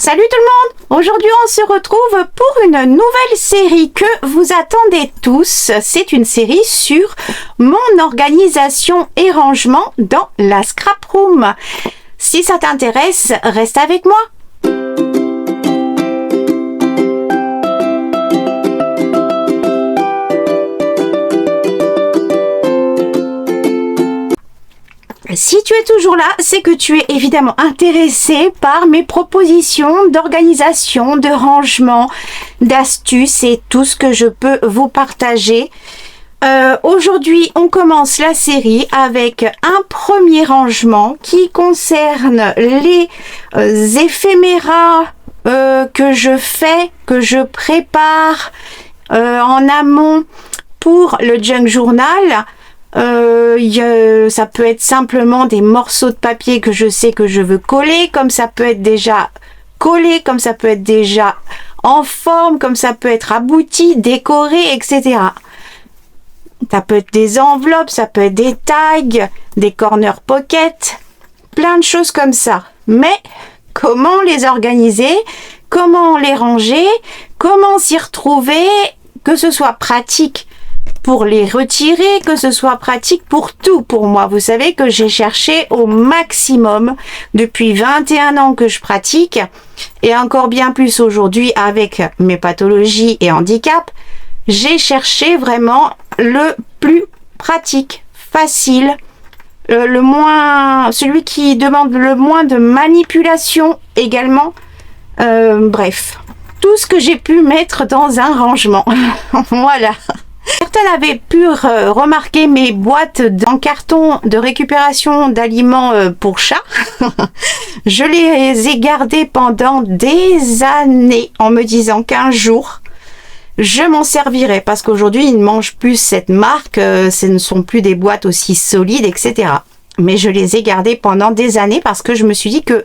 Salut tout le monde! Aujourd'hui on se retrouve pour une nouvelle série que vous attendez tous. C'est une série sur mon organisation et rangement dans la Scrap Room. Si ça t'intéresse, reste avec moi. Si tu es toujours là, c'est que tu es évidemment intéressé par mes propositions d'organisation, de rangement, d'astuces et tout ce que je peux vous partager. Aujourd'hui, on commence la série avec un premier rangement qui concerne les éphéméras que je fais, que je prépare en amont pour le Junk Journal. Ça peut être simplement des morceaux de papier que je sais que je veux coller, comme ça peut être déjà collé, comme ça peut être déjà en forme, comme ça peut être abouti, décoré, etc. Ça peut être des enveloppes, ça peut être des tags, des corner pockets, plein de choses comme ça. Mais comment les organiser, comment les ranger, comment s'y retrouver, que ce soit pratique pour les retirer, que ce soit pratique pour tout pour moi. Vous savez que j'ai cherché au maximum depuis 21 ans que je pratique et encore bien plus aujourd'hui avec mes pathologies et handicaps. J'ai cherché vraiment le plus pratique, facile, celui qui demande le moins de manipulation également. Bref, tout ce que j'ai pu mettre dans un rangement. Voilà. Certains avaient pu remarquer mes boîtes en carton de récupération d'aliments pour chats. Je les ai gardées pendant des années en me disant qu'un jour, je m'en servirai parce qu'aujourd'hui, ils ne mangent plus cette marque. Ce ne sont plus des boîtes aussi solides, etc. Mais je les ai gardées pendant des années parce que je me suis dit que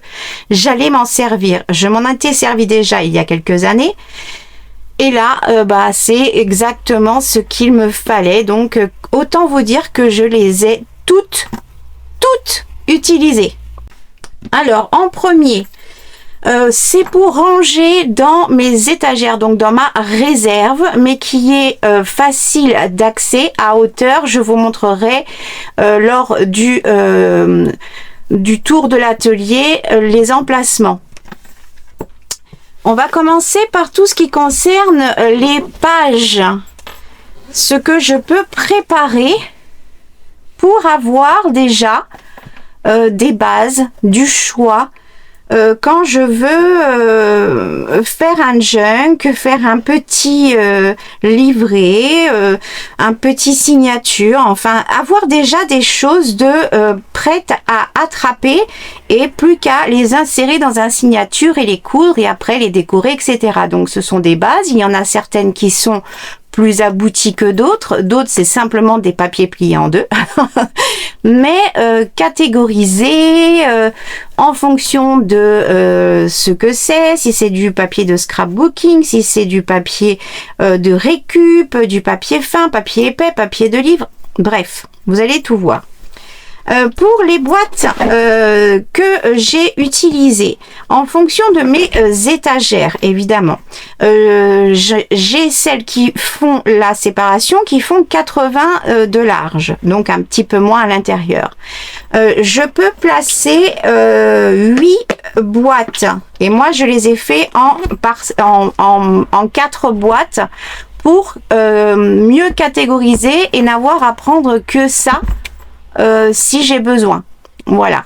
j'allais m'en servir. Je m'en étais servi déjà il y a quelques années. Et là, c'est exactement ce qu'il me fallait. Donc, autant vous dire que je les ai toutes utilisées. Alors, en premier, c'est pour ranger dans mes étagères, donc dans ma réserve, mais qui est facile d'accès à hauteur. Je vous montrerai lors du tour de l'atelier les emplacements. On va commencer par tout ce qui concerne les pages. Ce que je peux préparer pour avoir déjà des bases, du choix. Quand je veux faire un junk, faire un petit livret, un petit signature, enfin avoir déjà des choses prêtes à attraper et plus qu'à les insérer dans un signature et les coudre et après les décorer, etc. Donc ce sont des bases, il y en a certaines qui sont plus abouties que d'autres c'est simplement des papiers pliés en deux, mais catégorisés en fonction de ce que c'est, si c'est du papier de scrapbooking, si c'est du papier de récup, du papier fin, papier épais, papier de livre, bref, vous allez tout voir. Pour les boîtes que j'ai utilisées, en fonction de mes étagères, évidemment, j'ai celles qui font la séparation, qui font 80 de large, donc un petit peu moins à l'intérieur. Je peux placer 8 boîtes, et moi je les ai fait en 4 boîtes pour mieux catégoriser et n'avoir à prendre que ça. Si j'ai besoin, voilà.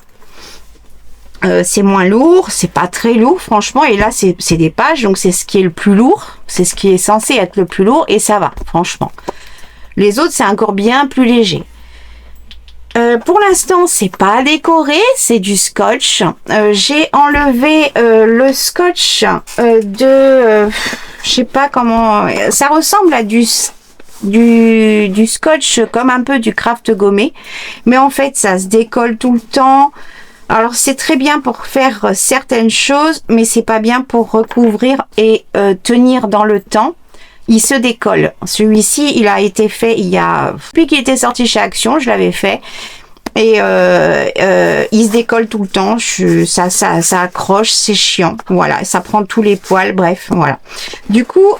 C'est moins lourd, c'est pas très lourd franchement, et là c'est des pages, donc c'est ce qui est le plus lourd, c'est ce qui est censé être le plus lourd, et ça va franchement. Les autres c'est encore bien plus léger. Pour l'instant c'est pas décoré, c'est du scotch. J'ai enlevé le scotch je sais pas comment, ça ressemble à du scotch comme un peu du craft gommé, mais en fait ça se décolle tout le temps. Alors c'est très bien pour faire certaines choses, mais c'est pas bien pour recouvrir et tenir dans le temps. Il se décolle. Celui-ci il a été fait depuis qu'il était sorti chez Action, je l'avais fait, et il se décolle tout le temps. Ça accroche, c'est chiant. Voilà, ça prend tous les poils. Bref, voilà. Du coup,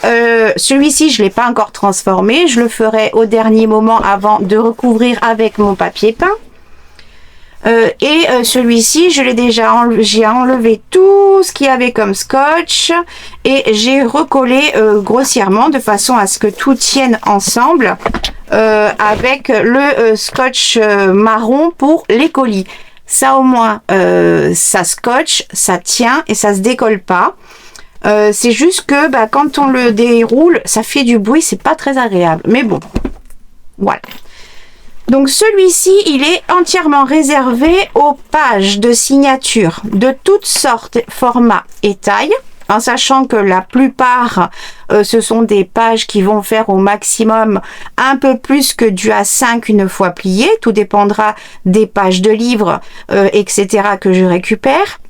celui-ci, je l'ai pas encore transformé. Je le ferai au dernier moment avant de recouvrir avec mon papier peint. Celui-ci, je l'ai déjà enlevé, j'ai enlevé tout ce qu'il y avait comme scotch et j'ai recollé grossièrement de façon à ce que tout tienne ensemble avec le scotch marron pour les colis. Ça au moins, ça scotche, ça tient et ça se décolle pas. C'est juste que quand on le déroule, ça fait du bruit, c'est pas très agréable. Mais bon, voilà. Donc celui-ci, il est entièrement réservé aux pages de signature de toutes sortes, formats et tailles, en sachant que la plupart, ce sont des pages qui vont faire au maximum un peu plus que du A5 une fois plié. Tout dépendra des pages de livres, etc. que je récupère.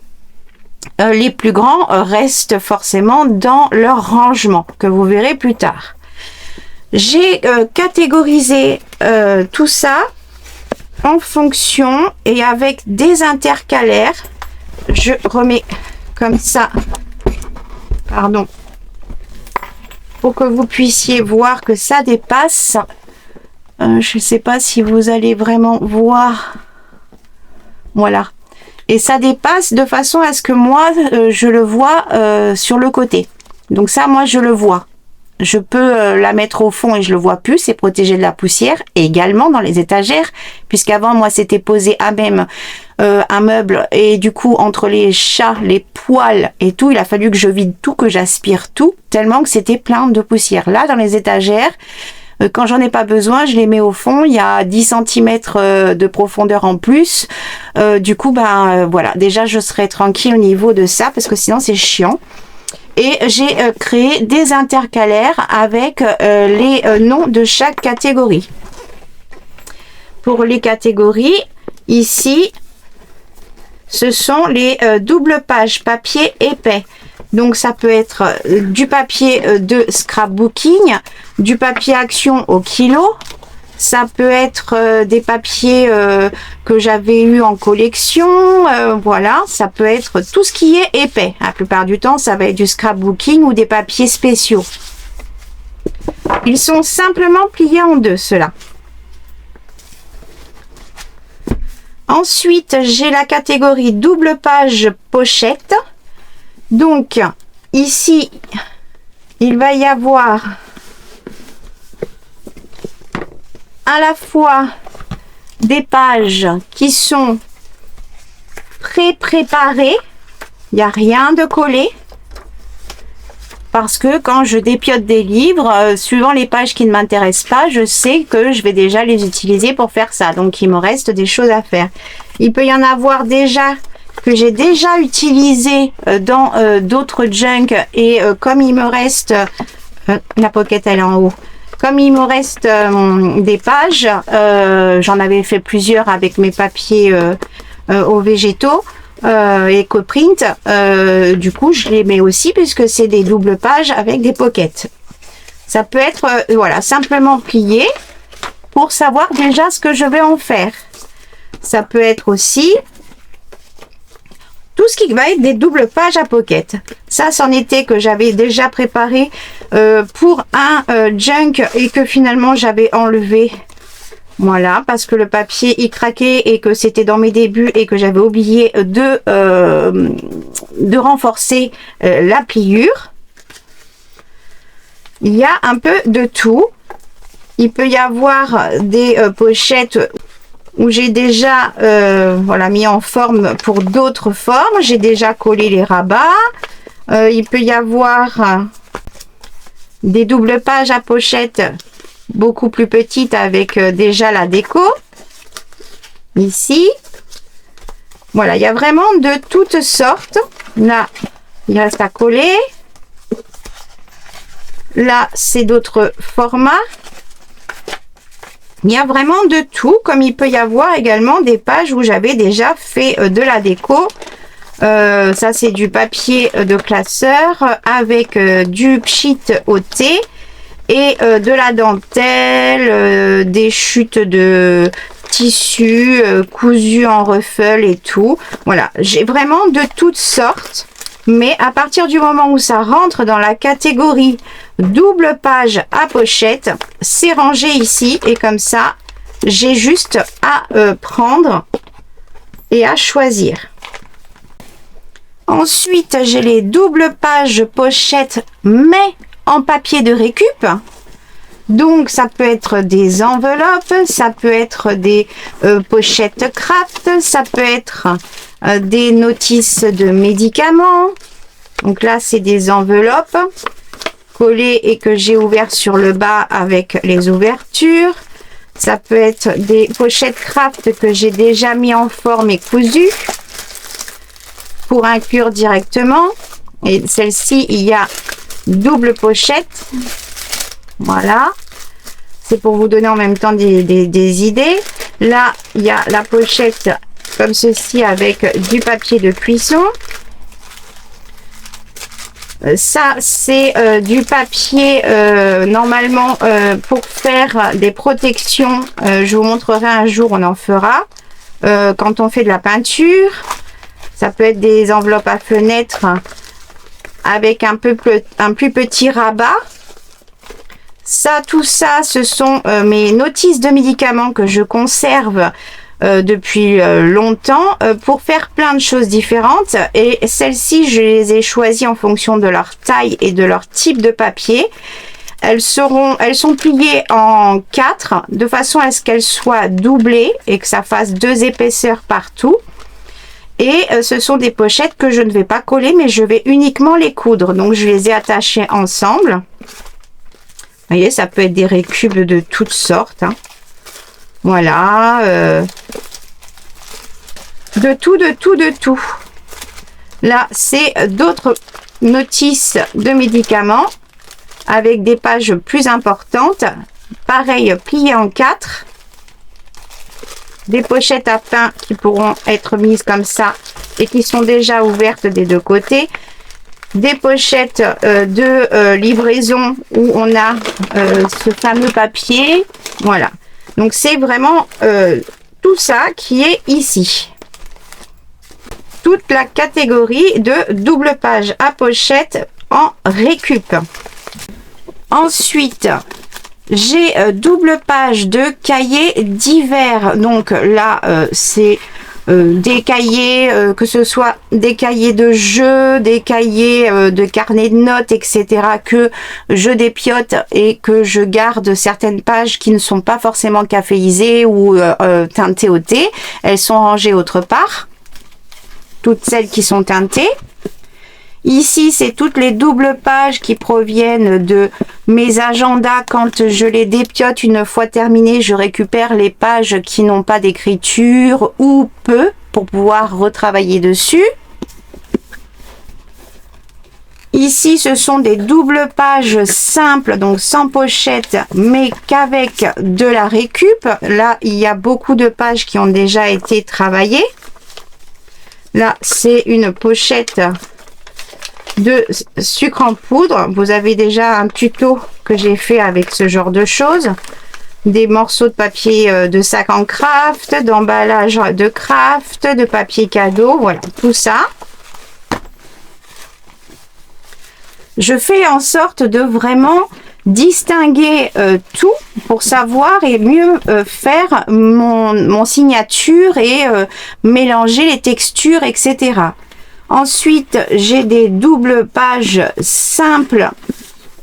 Les plus grands restent forcément dans leur rangement, que vous verrez plus tard. J'ai catégorisé tout ça en fonction et avec des intercalaires. Je remets comme ça, pardon, pour que vous puissiez voir que ça dépasse. Je ne sais pas si vous allez vraiment voir. Voilà. Et ça dépasse de façon à ce que moi, je le vois sur le côté. Donc ça, moi, je le vois. Je peux la mettre au fond et je le vois plus, c'est protégé de la poussière. Et également dans les étagères, puisqu'avant moi c'était posé à même un meuble. Et du coup entre les chats, les poils et tout, il a fallu que je vide tout, que j'aspire tout, tellement que c'était plein de poussière. Là dans les étagères, quand j'en ai pas besoin, je les mets au fond. Il y a 10 cm de profondeur en plus. Du coup, voilà, déjà je serai tranquille au niveau de ça, parce que sinon c'est chiant. Et j'ai créé des intercalaires avec les noms de chaque catégorie. Pour les catégories, ici, ce sont les doubles pages papier épais. Donc ça peut être du papier de scrapbooking, du papier action au kilo. Ça peut être des papiers que j'avais eu en collection, voilà, ça peut être tout ce qui est épais. La plupart du temps, ça va être du scrapbooking ou des papiers spéciaux. Ils sont simplement pliés en deux, ceux-là. Ensuite, j'ai la catégorie double page pochette. Donc, ici, il va y avoir à la fois des pages qui sont pré-préparées, il n'y a rien de collé, parce que quand je dépiote des livres, suivant les pages qui ne m'intéressent pas, je sais que je vais déjà les utiliser pour faire ça, donc il me reste des choses à faire. Il peut y en avoir déjà que j'ai déjà utilisé dans d'autres junk, et comme il me reste la pocket elle est en haut. Comme il me reste des pages, j'en avais fait plusieurs avec mes papiers aux végétaux, EcoPrint, du coup je les mets aussi puisque c'est des doubles pages avec des pockets. Ça peut être voilà, simplement plié pour savoir déjà ce que je vais en faire. Ça peut être aussi tout ce qui va être des doubles pages à pocket. Ça, c'en était que j'avais déjà préparé pour un junk et que finalement j'avais enlevé. Voilà, parce que le papier y craquait et que c'était dans mes débuts et que j'avais oublié de renforcer la pliure. Il y a un peu de tout. Il peut y avoir des pochettes où j'ai déjà voilà, mis en forme pour d'autres formes. J'ai déjà collé les rabats. Il peut y avoir des doubles pages à pochette beaucoup plus petites avec déjà la déco. Ici. Voilà, il y a vraiment de toutes sortes. Là, il reste à coller. Là, c'est d'autres formats. Il y a vraiment de tout, comme il peut y avoir également des pages où j'avais déjà fait de la déco. Ça, c'est du papier de classeur avec du pchit au thé et de la dentelle, des chutes de tissu cousu en ruffle et tout. Voilà, j'ai vraiment de toutes sortes. Mais à partir du moment où ça rentre dans la catégorie double page à pochette, c'est rangé ici. Et comme ça, j'ai juste à prendre et à choisir. Ensuite, j'ai les doubles pages pochettes, mais en papier de récup. Donc, ça peut être des enveloppes, ça peut être des pochettes craft, ça peut être des notices de médicaments. Donc là, c'est des enveloppes collées et que j'ai ouvertes sur le bas avec les ouvertures. Ça peut être des pochettes craft que j'ai déjà mis en forme et cousues pour inclure directement. Et celle-ci, il y a double pochette. Voilà. C'est pour vous donner en même temps des idées. Là, il y a la pochette comme ceci avec du papier de cuisson. Ça, c'est du papier normalement pour faire des protections. Je vous montrerai un jour, on en fera. Quand on fait de la peinture, ça peut être des enveloppes à fenêtre avec un plus petit rabat. Ça, tout ça, ce sont mes notices de médicaments que je conserve depuis longtemps pour faire plein de choses différentes. Et celles-ci, je les ai choisies en fonction de leur taille et de leur type de papier. Elles sont pliées en 4 de façon à ce qu'elles soient doublées et que ça fasse 2 épaisseurs partout. Et ce sont des pochettes que je ne vais pas coller, mais je vais uniquement les coudre. Donc, je les ai attachées ensemble. Vous voyez, ça peut être des récup de toutes sortes. Hein. Voilà. De tout, de tout, de tout. Là, c'est d'autres notices de médicaments avec des pages plus importantes. Pareil, pliées en 4. Des pochettes à pain qui pourront être mises comme ça et qui sont déjà ouvertes des deux côtés. Des pochettes de livraison où on a ce fameux papier. Voilà. Donc, c'est vraiment tout ça qui est ici. Toute la catégorie de double page à pochette en récup. Ensuite, j'ai double page de cahiers divers. Donc là, c'est des cahiers, que ce soit des cahiers de jeu, des cahiers de carnet de notes, etc. que je dépiote et que je garde certaines pages qui ne sont pas forcément caféisées ou teintées au thé. Elles sont rangées autre part. Toutes celles qui sont teintées. Ici, c'est toutes les doubles pages qui proviennent de mes agendas. Quand je les dépiote une fois terminés, je récupère les pages qui n'ont pas d'écriture ou peu pour pouvoir retravailler dessus. Ici, ce sont des doubles pages simples, donc sans pochette, mais qu'avec de la récup. Là, il y a beaucoup de pages qui ont déjà été travaillées. Là, c'est une pochette de sucre en poudre. Vous avez déjà un tuto que j'ai fait avec ce genre de choses. Des morceaux de papier de sac en craft, d'emballage de craft, de papier cadeau. Voilà, tout ça. Je fais en sorte de vraiment distinguer tout pour savoir et mieux faire mon signature et mélanger les textures, etc. Ensuite, j'ai des doubles pages simples,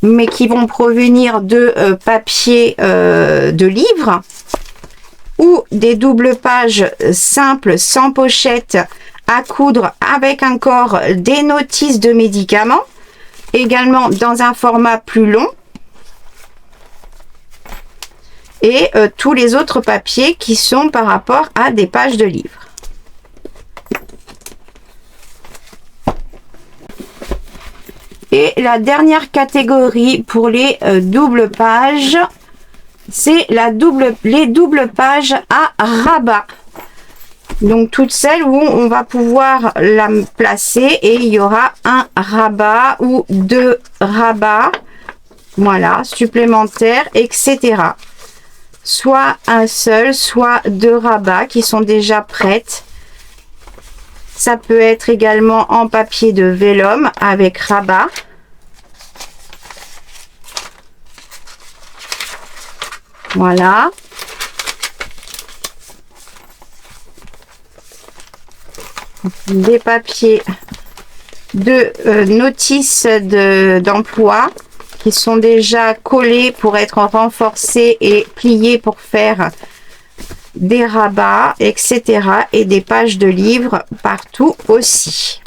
mais qui vont provenir de papier de livre, ou des doubles pages simples sans pochette à coudre avec encore des notices de médicaments, également dans un format plus long, et tous les autres papiers qui sont par rapport à des pages de livres. Et la dernière catégorie pour les doubles pages, c'est les doubles pages à rabat. Donc toutes celles où on va pouvoir la placer et il y aura un rabat ou deux rabats, voilà, supplémentaires, etc. soit un seul, soit deux rabats qui sont déjà prêtes. Ça peut être également en papier de vélum avec rabat. Voilà. Des papiers de notice d'emploi qui sont déjà collés pour être renforcés et pliés pour faire des rabats, etc. Et des pages de livres partout aussi.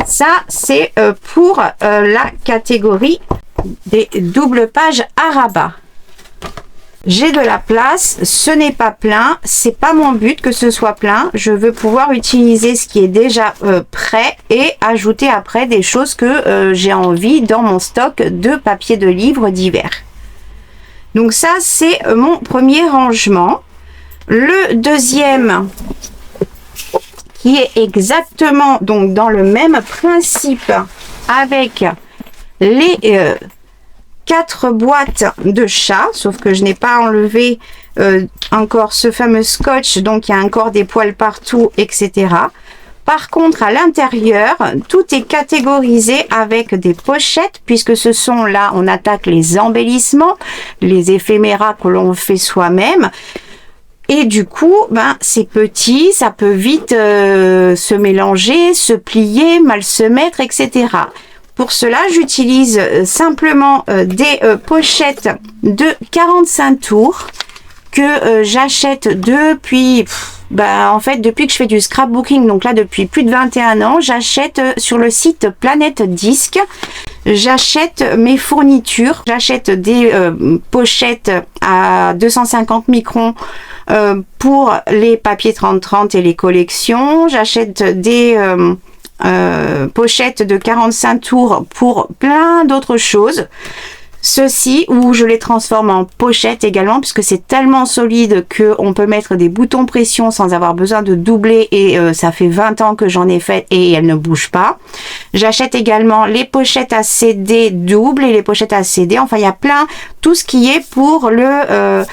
Ça, c'est pour la catégorie des doubles pages à rabat. J'ai de la place, ce n'est pas plein, c'est pas mon but que ce soit plein. Je veux pouvoir utiliser ce qui est déjà prêt et ajouter après des choses que j'ai envie dans mon stock de papier de livres divers. Donc ça, c'est mon premier rangement. Le deuxième, qui est exactement donc dans le même principe avec les 4 boîtes de chat, sauf que je n'ai pas enlevé encore ce fameux scotch, donc il y a encore des poils partout, etc. Par contre, à l'intérieur, tout est catégorisé avec des pochettes, puisque ce sont là, on attaque les embellissements, les éphéméras que l'on fait soi-même. Et du coup, ben, c'est petit, ça peut vite se mélanger, se plier, mal se mettre, etc. Pour cela, j'utilise simplement des pochettes de 45 tours que j'achète depuis, en fait, depuis que je fais du scrapbooking, donc là, depuis plus de 21 ans, j'achète sur le site Planète Disque, j'achète mes fournitures, j'achète des pochettes à 250 microns pour les papiers 30-30 et les collections, j'achète des pochettes de 45 tours pour plein d'autres choses. Ceci, où je les transforme en pochette également, puisque c'est tellement solide qu'on peut mettre des boutons pression sans avoir besoin de doubler, et ça fait 20 ans que j'en ai fait et elles ne bougent pas. J'achète également les pochettes à CD doubles et les pochettes à CD, enfin il y a plein, tout ce qui est pour le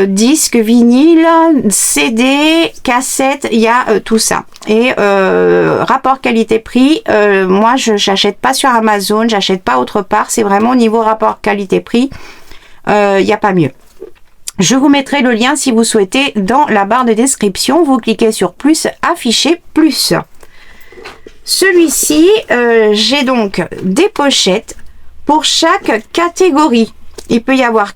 disque, vinyle, CD, cassette, il y a tout ça. Et rapport qualité-prix, moi je n'achète pas sur Amazon, j'achète pas autre part, c'est vraiment au niveau rapport qualité-prix, il n'y a pas mieux. Je vous mettrai le lien si vous souhaitez dans la barre de description, vous cliquez sur plus, afficher plus. Celui-ci, j'ai donc des pochettes pour chaque catégorie. Il peut y avoir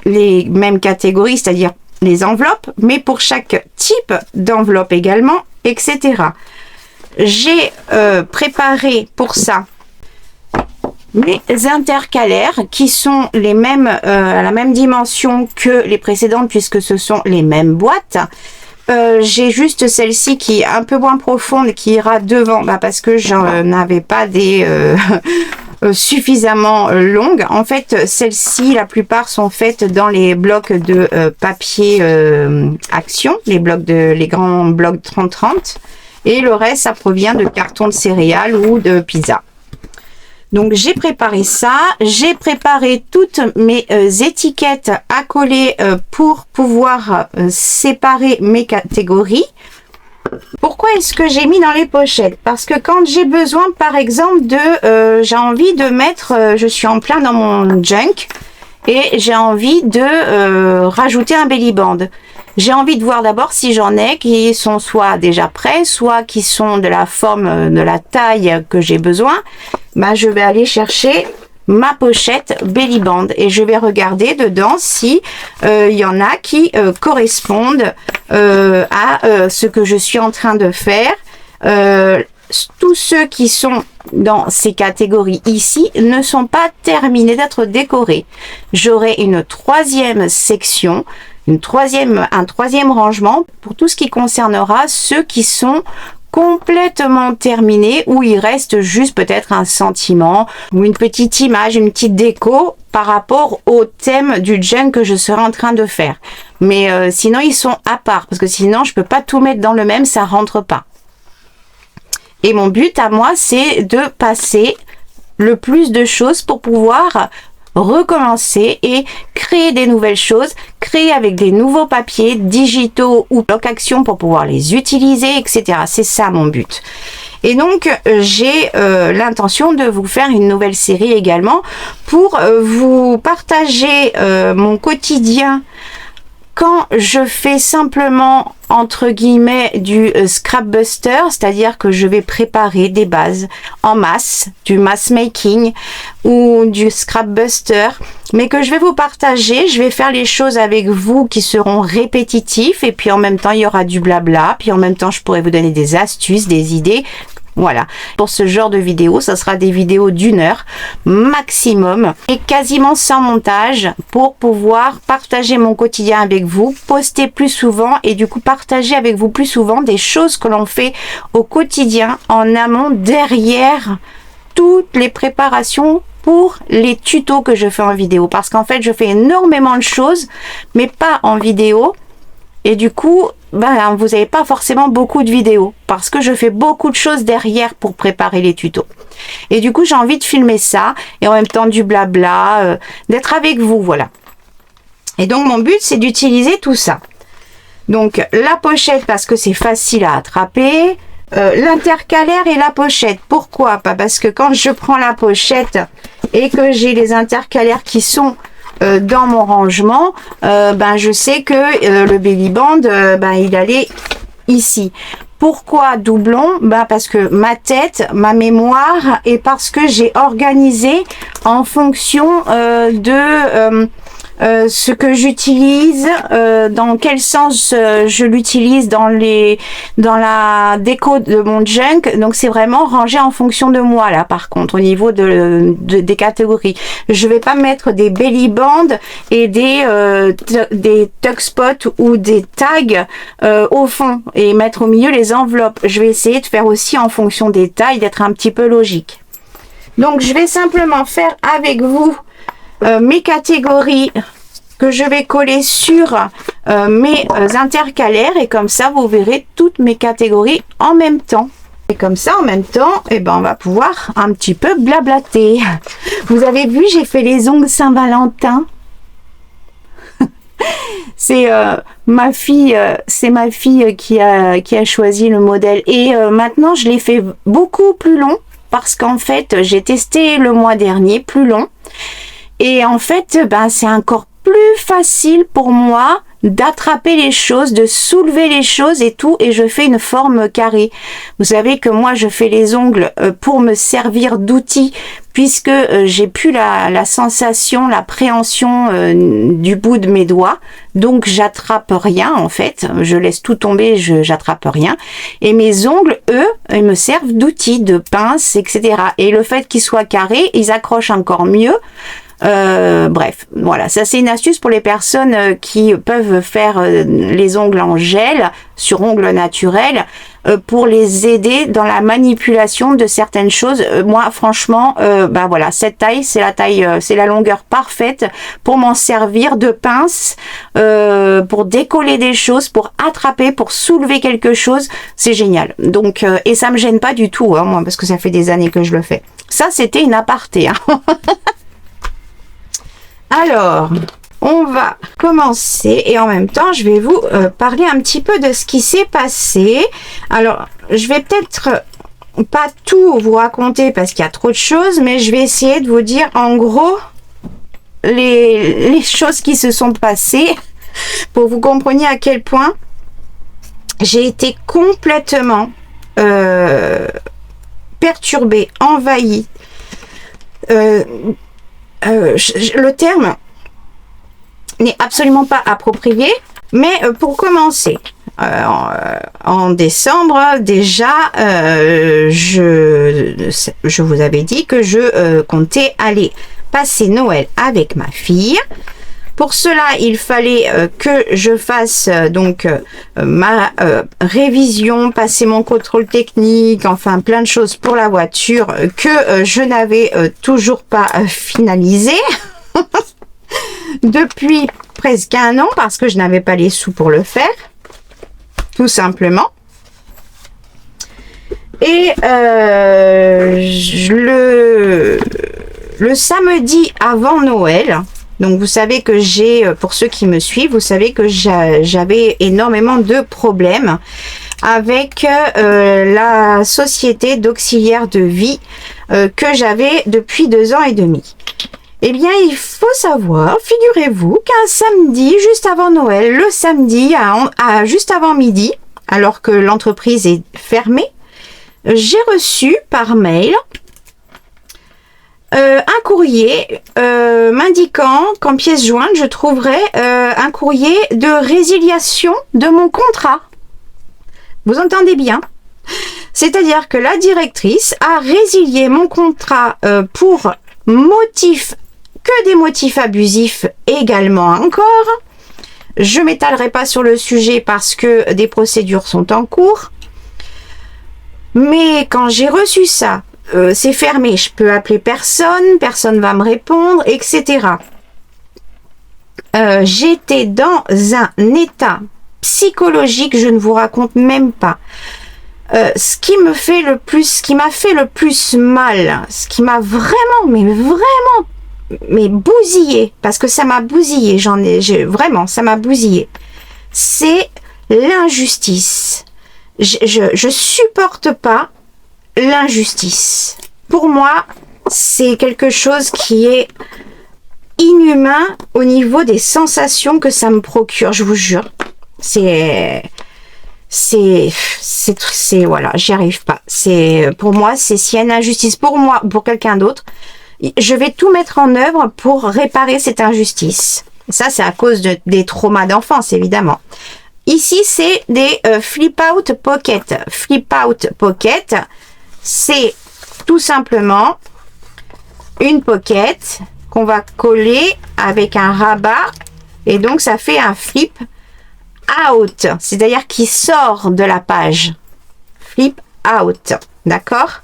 les mêmes catégories, c'est-à-dire les enveloppes, mais pour chaque type d'enveloppe également, etc. J'ai préparé pour ça mes intercalaires qui sont les mêmes, à la même dimension que les précédentes puisque ce sont les mêmes boîtes. J'ai juste celle-ci qui est un peu moins profonde qui ira devant parce que j'en avais pas des suffisamment longues. En fait, celles-ci, la plupart sont faites dans les blocs de papier Action, les grands blocs 30-30, et le reste, ça provient de carton de céréales ou de pizza. Donc j'ai préparé ça, j'ai préparé toutes mes étiquettes à coller pour pouvoir séparer mes catégories. Pourquoi est-ce que j'ai mis dans les pochettes? Parce que quand j'ai besoin, par exemple, j'ai envie de mettre, je suis en plein dans mon junk et j'ai envie de rajouter un belly band. J'ai envie de voir d'abord si j'en ai qui sont soit déjà prêts, soit qui sont de la forme, de la taille que j'ai besoin. Je vais aller chercher ma pochette belly band et je vais regarder dedans si il y en a qui correspondent à ce que je suis en train de faire. Tous ceux qui sont dans ces catégories ici ne sont pas terminés d'être décorés. J'aurai une troisième section, un troisième rangement pour tout ce qui concernera ceux qui sont complètement terminés, où il reste juste peut-être un sentiment ou une petite image, une petite déco par rapport au thème du junk que je serai en train de faire. Mais sinon ils sont à part, parce que sinon je peux pas tout mettre dans le même, ça rentre pas. Et mon but à moi, c'est de passer le plus de choses pour pouvoir recommencer et créer des nouvelles choses, créer avec des nouveaux papiers digitaux ou loc-action pour pouvoir les utiliser, etc. C'est ça mon but. Et donc, j'ai l'intention de vous faire une nouvelle série également pour vous partager mon quotidien quand je fais simplement, entre guillemets, du scrapbuster, c'est-à-dire que je vais préparer des bases en masse, du mass making ou du scrapbuster, mais que je vais vous partager, je vais faire les choses avec vous qui seront répétitifs, et puis en même temps, il y aura du blabla, puis en même temps, je pourrai vous donner des astuces, des idées. Voilà, pour ce genre de vidéo, ça sera des vidéos d'1 heure maximum et quasiment sans montage pour pouvoir partager mon quotidien avec vous, poster plus souvent et du coup partager avec vous plus souvent des choses que l'on fait au quotidien en amont derrière toutes les préparations pour les tutos que je fais en vidéo. Parce qu'en fait, je fais énormément de choses, mais pas en vidéo. Et du coup, ben, vous n'avez pas forcément beaucoup de vidéos parce que je fais beaucoup de choses derrière pour préparer les tutos. Et du coup, j'ai envie de filmer ça et en même temps du blabla, d'être avec vous, voilà. Et donc, mon but, c'est d'utiliser tout ça. Donc, la pochette parce que c'est facile à attraper. L'intercalaire et la pochette. Pourquoi? Pas parce que quand je prends la pochette et que j'ai les intercalaires qui sont dans mon rangement, ben je sais que le belly band, ben il allait ici. Pourquoi doublon? Ben parce que ma tête, ma mémoire et parce que j'ai organisé en fonction de ce que j'utilise, dans quel sens je l'utilise dans la déco de mon junk. Donc c'est vraiment rangé en fonction de moi là. Par contre, au niveau des catégories, je vais pas mettre des belly bands et des tuck spots ou des tags au fond et mettre au milieu les enveloppes. Je vais essayer de faire aussi en fonction des tailles, d'être un petit peu logique. Donc je vais simplement faire avec vous mes catégories que je vais coller sur mes intercalaires et comme ça vous verrez toutes mes catégories en même temps. Et comme ça en même temps, eh ben, on va pouvoir un petit peu blablater. Vous avez vu, j'ai fait les ongles Saint-Valentin. C'est ma fille qui a choisi le modèle et maintenant je l'ai fait beaucoup plus long parce qu'en fait j'ai testé le mois dernier plus long. Et en fait, ben, c'est encore plus facile pour moi d'attraper les choses, de soulever les choses et tout, et je fais une forme carrée. Vous savez que moi, je fais les ongles pour me servir d'outil, puisque j'ai plus la sensation, l'appréhension du bout de mes doigts, donc j'attrape rien en fait, je laisse tout tomber, j'attrape rien, et mes ongles, eux, ils me servent d'outil, de pince, etc. Et le fait qu'ils soient carrés, ils accrochent encore mieux. Bref, voilà, ça c'est une astuce pour les personnes qui peuvent faire les ongles en gel sur ongles naturels pour les aider dans la manipulation de certaines choses. Moi franchement, ben voilà, cette taille, c'est la longueur parfaite pour m'en servir de pince, pour décoller des choses, pour attraper, pour soulever quelque chose, c'est génial. Donc et ça me gêne pas du tout, hein, moi, parce que ça fait des années que je le fais. Ça c'était une aparté, hein. Alors, on va commencer et en même temps, je vais vous parler un petit peu de ce qui s'est passé. Alors, je vais peut-être pas tout vous raconter parce qu'il y a trop de choses, mais je vais essayer de vous dire en gros les choses qui se sont passées pour que vous compreniez à quel point j'ai été complètement perturbée, envahie. Le terme n'est absolument pas approprié, mais pour commencer, en décembre déjà, je vous avais dit que je comptais aller passer Noël avec ma fille. Pour cela, il fallait que je fasse donc ma révision, passer mon contrôle technique, enfin plein de choses pour la voiture que je n'avais toujours pas finalisé depuis presque 1 an parce que je n'avais pas les sous pour le faire, tout simplement. Et le samedi avant Noël, donc vous savez que j'ai, pour ceux qui me suivent, vous savez que j'avais énormément de problèmes avec la société d'auxiliaires de vie que j'avais depuis 2 ans et demi. Eh bien, il faut savoir, figurez-vous, qu'un samedi, juste avant Noël, le samedi, juste avant midi, alors que l'entreprise est fermée, j'ai reçu par mail un courrier m'indiquant qu'en pièce jointe, je trouverais un courrier de résiliation de mon contrat. Vous entendez bien? C'est-à-dire que la directrice a résilié mon contrat pour que des motifs abusifs également encore. Je m'étalerai pas sur le sujet parce que des procédures sont en cours. Mais quand j'ai reçu ça, c'est fermé, je peux appeler personne, personne va me répondre, etc. J'étais dans un état psychologique, je ne vous raconte même pas. Ce qui m'a fait le plus mal, ce qui m'a vraiment bousillé, parce que ça m'a bousillé, vraiment, ça m'a bousillé, c'est l'injustice. Je supporte pas l'injustice. Pour moi, c'est quelque chose qui est inhumain au niveau des sensations que ça me procure, je vous jure. Voilà, j'y arrive pas. Pour moi, s'il y a une injustice pour moi ou pour quelqu'un d'autre, je vais tout mettre en œuvre pour réparer cette injustice. Ça, c'est à cause des traumas d'enfance, évidemment. Ici, c'est des flip-out pocket. Flip-out pocket, c'est tout simplement une pocket qu'on va coller avec un rabat. Et donc, ça fait un flip out. C'est-à-dire qu'il sort de la page. Flip out. D'accord ?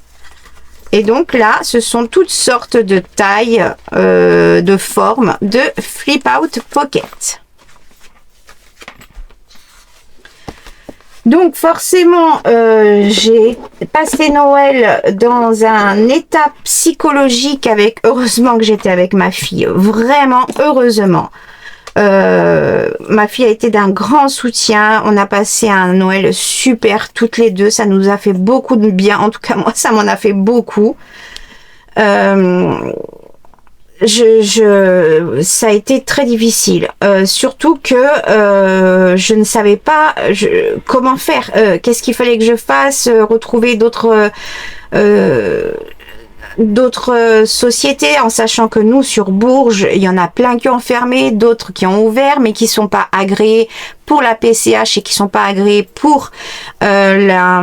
Et donc là, ce sont toutes sortes de tailles, de formes de flip-out pocket. Donc forcément, j'ai passé Noël dans un état psychologique heureusement que j'étais avec ma fille, vraiment heureusement. Ma fille a été d'un grand soutien, on a passé un Noël super toutes les deux, ça nous a fait beaucoup de bien, en tout cas moi ça m'en a fait beaucoup. Ça a été très difficile, surtout que je ne savais pas comment faire, qu'est-ce qu'il fallait que je fasse, retrouver d'autres sociétés, en sachant que nous sur Bourges, il y en a plein qui ont fermé, d'autres qui ont ouvert mais qui sont pas agréés pour la PCH et qui sont pas agréés pour la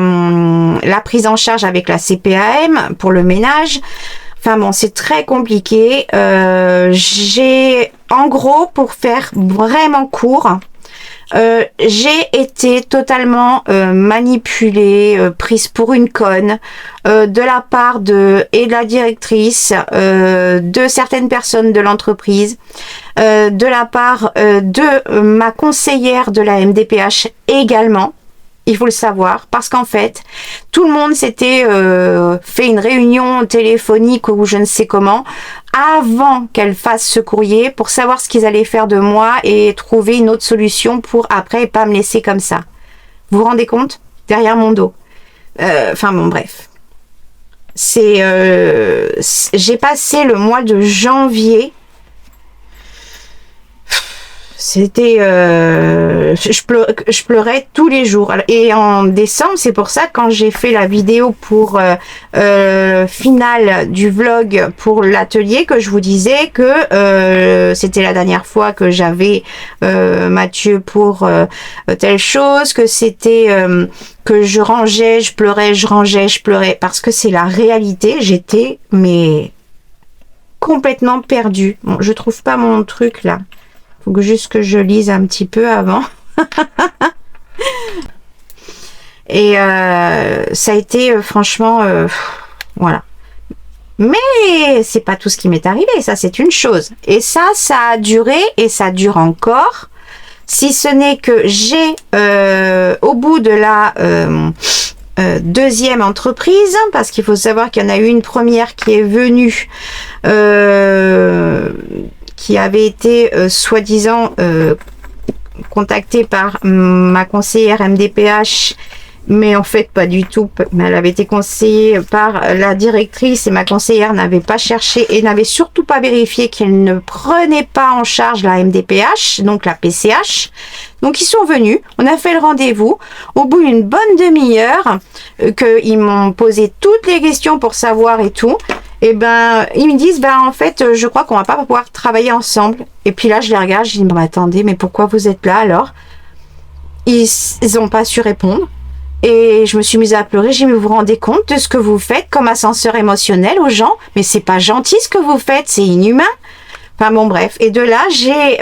prise en charge avec la CPAM pour le ménage. Enfin bon, c'est très compliqué. En gros, pour faire vraiment court, j'ai été totalement manipulée, prise pour une conne de la part de la directrice, de certaines personnes de l'entreprise, de la part de ma conseillère de la MDPH également. Il faut le savoir, parce qu'en fait, tout le monde s'était fait une réunion téléphonique ou je ne sais comment, avant qu'elle fasse ce courrier, pour savoir ce qu'ils allaient faire de moi et trouver une autre solution pour après pas me laisser comme ça. Vous vous rendez compte? Derrière mon dos. Enfin bon, bref. J'ai passé le mois de janvier. C'était je pleurais tous les jours, et en décembre, c'est pour ça quand j'ai fait la vidéo pour finale du vlog pour l'atelier, que je vous disais que c'était la dernière fois que j'avais Mathieu pour telle chose, que c'était que je rangeais, je pleurais, je rangeais, je pleurais, parce que c'est la réalité. J'étais complètement perdue. Bon, je trouve pas mon truc là. Faut juste que je lise un petit peu avant. Et ça a été franchement voilà. Mais c'est pas tout ce qui m'est arrivé, ça c'est une chose. Et ça a duré et ça dure encore. Si ce n'est que j'ai au bout de la deuxième entreprise, parce qu'il faut savoir qu'il y en a eu une première qui est venue, qui avait été soi-disant contactée par ma conseillère MDPH, mais en fait pas du tout. Elle avait été conseillée par la directrice et ma conseillère n'avait pas cherché et n'avait surtout pas vérifié qu'elle ne prenait pas en charge la MDPH, donc la PCH. Donc ils sont venus, on a fait le rendez-vous. Au bout d'une bonne demi-heure, qu'ils m'ont posé toutes les questions pour savoir et tout, et ben ils me disent en fait je crois qu'on va pas pouvoir travailler ensemble. Et puis là je les regarde, je dis attendez, mais pourquoi vous êtes là alors? Ils ont pas su répondre. Et je me suis mise à pleurer. J'ai dit, mais vous vous rendez compte de ce que vous faites comme ascenseur émotionnel aux gens? Mais c'est pas gentil ce que vous faites, c'est inhumain. Enfin bon, bref. Et de là, j'ai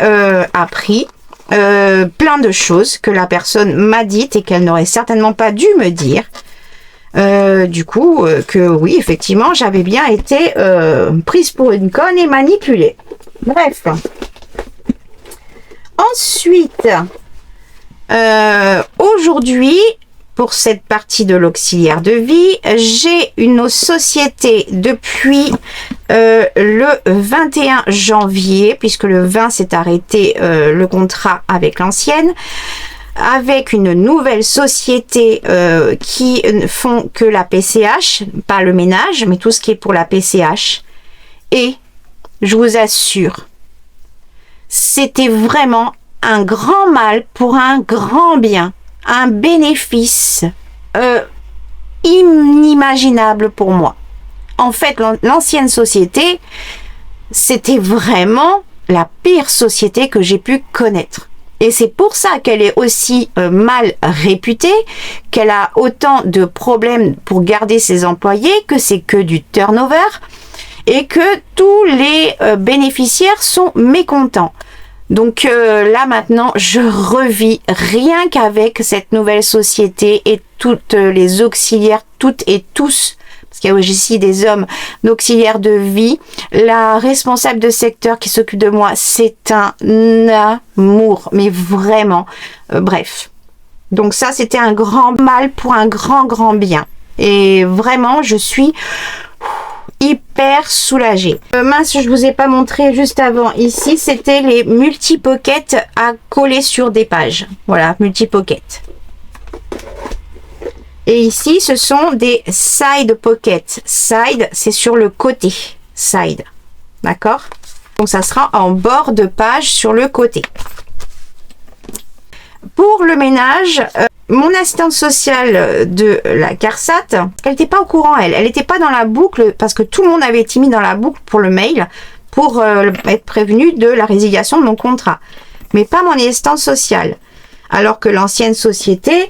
appris plein de choses que la personne m'a dites et qu'elle n'aurait certainement pas dû me dire. Du coup, que oui, effectivement, j'avais bien été prise pour une conne et manipulée. Bref. Ensuite, aujourd'hui, pour cette partie de l'auxiliaire de vie, j'ai une société depuis le 21 janvier, puisque le 20 s'est arrêté le contrat avec l'ancienne, avec une nouvelle société qui font que la PCH, pas le ménage, mais tout ce qui est pour la PCH. Et je vous assure, c'était vraiment un grand mal pour un grand bien. Un bénéfice inimaginable pour moi. En fait, l'ancienne société, c'était vraiment la pire société que j'ai pu connaître. Et c'est pour ça qu'elle est aussi mal réputée, qu'elle a autant de problèmes pour garder ses employés, que c'est que du turnover, et que tous les bénéficiaires sont mécontents. Donc là maintenant, je revis rien qu'avec cette nouvelle société et toutes les auxiliaires, toutes et tous, parce qu'il y a aussi des hommes d'auxiliaires de vie. La responsable de secteur qui s'occupe de moi, c'est un amour, mais vraiment, bref. Donc ça, c'était un grand mal pour un grand bien. Et vraiment, je suis hyper soulagée. Mince, je vous ai pas montré juste avant. Ici, c'était les multi-pockets à coller sur des pages. Voilà, multi-pockets. Et ici, ce sont des side pockets. Side, c'est sur le côté. Side. D'accord? Donc, ça sera en bord de page sur le côté. Pour le ménage, mon assistante sociale de la CARSAT, elle n'était pas au courant, elle n'était pas dans la boucle, parce que tout le monde avait été mis dans la boucle pour le mail, pour être prévenu de la résiliation de mon contrat. Mais pas mon assistante sociale. Alors que l'ancienne société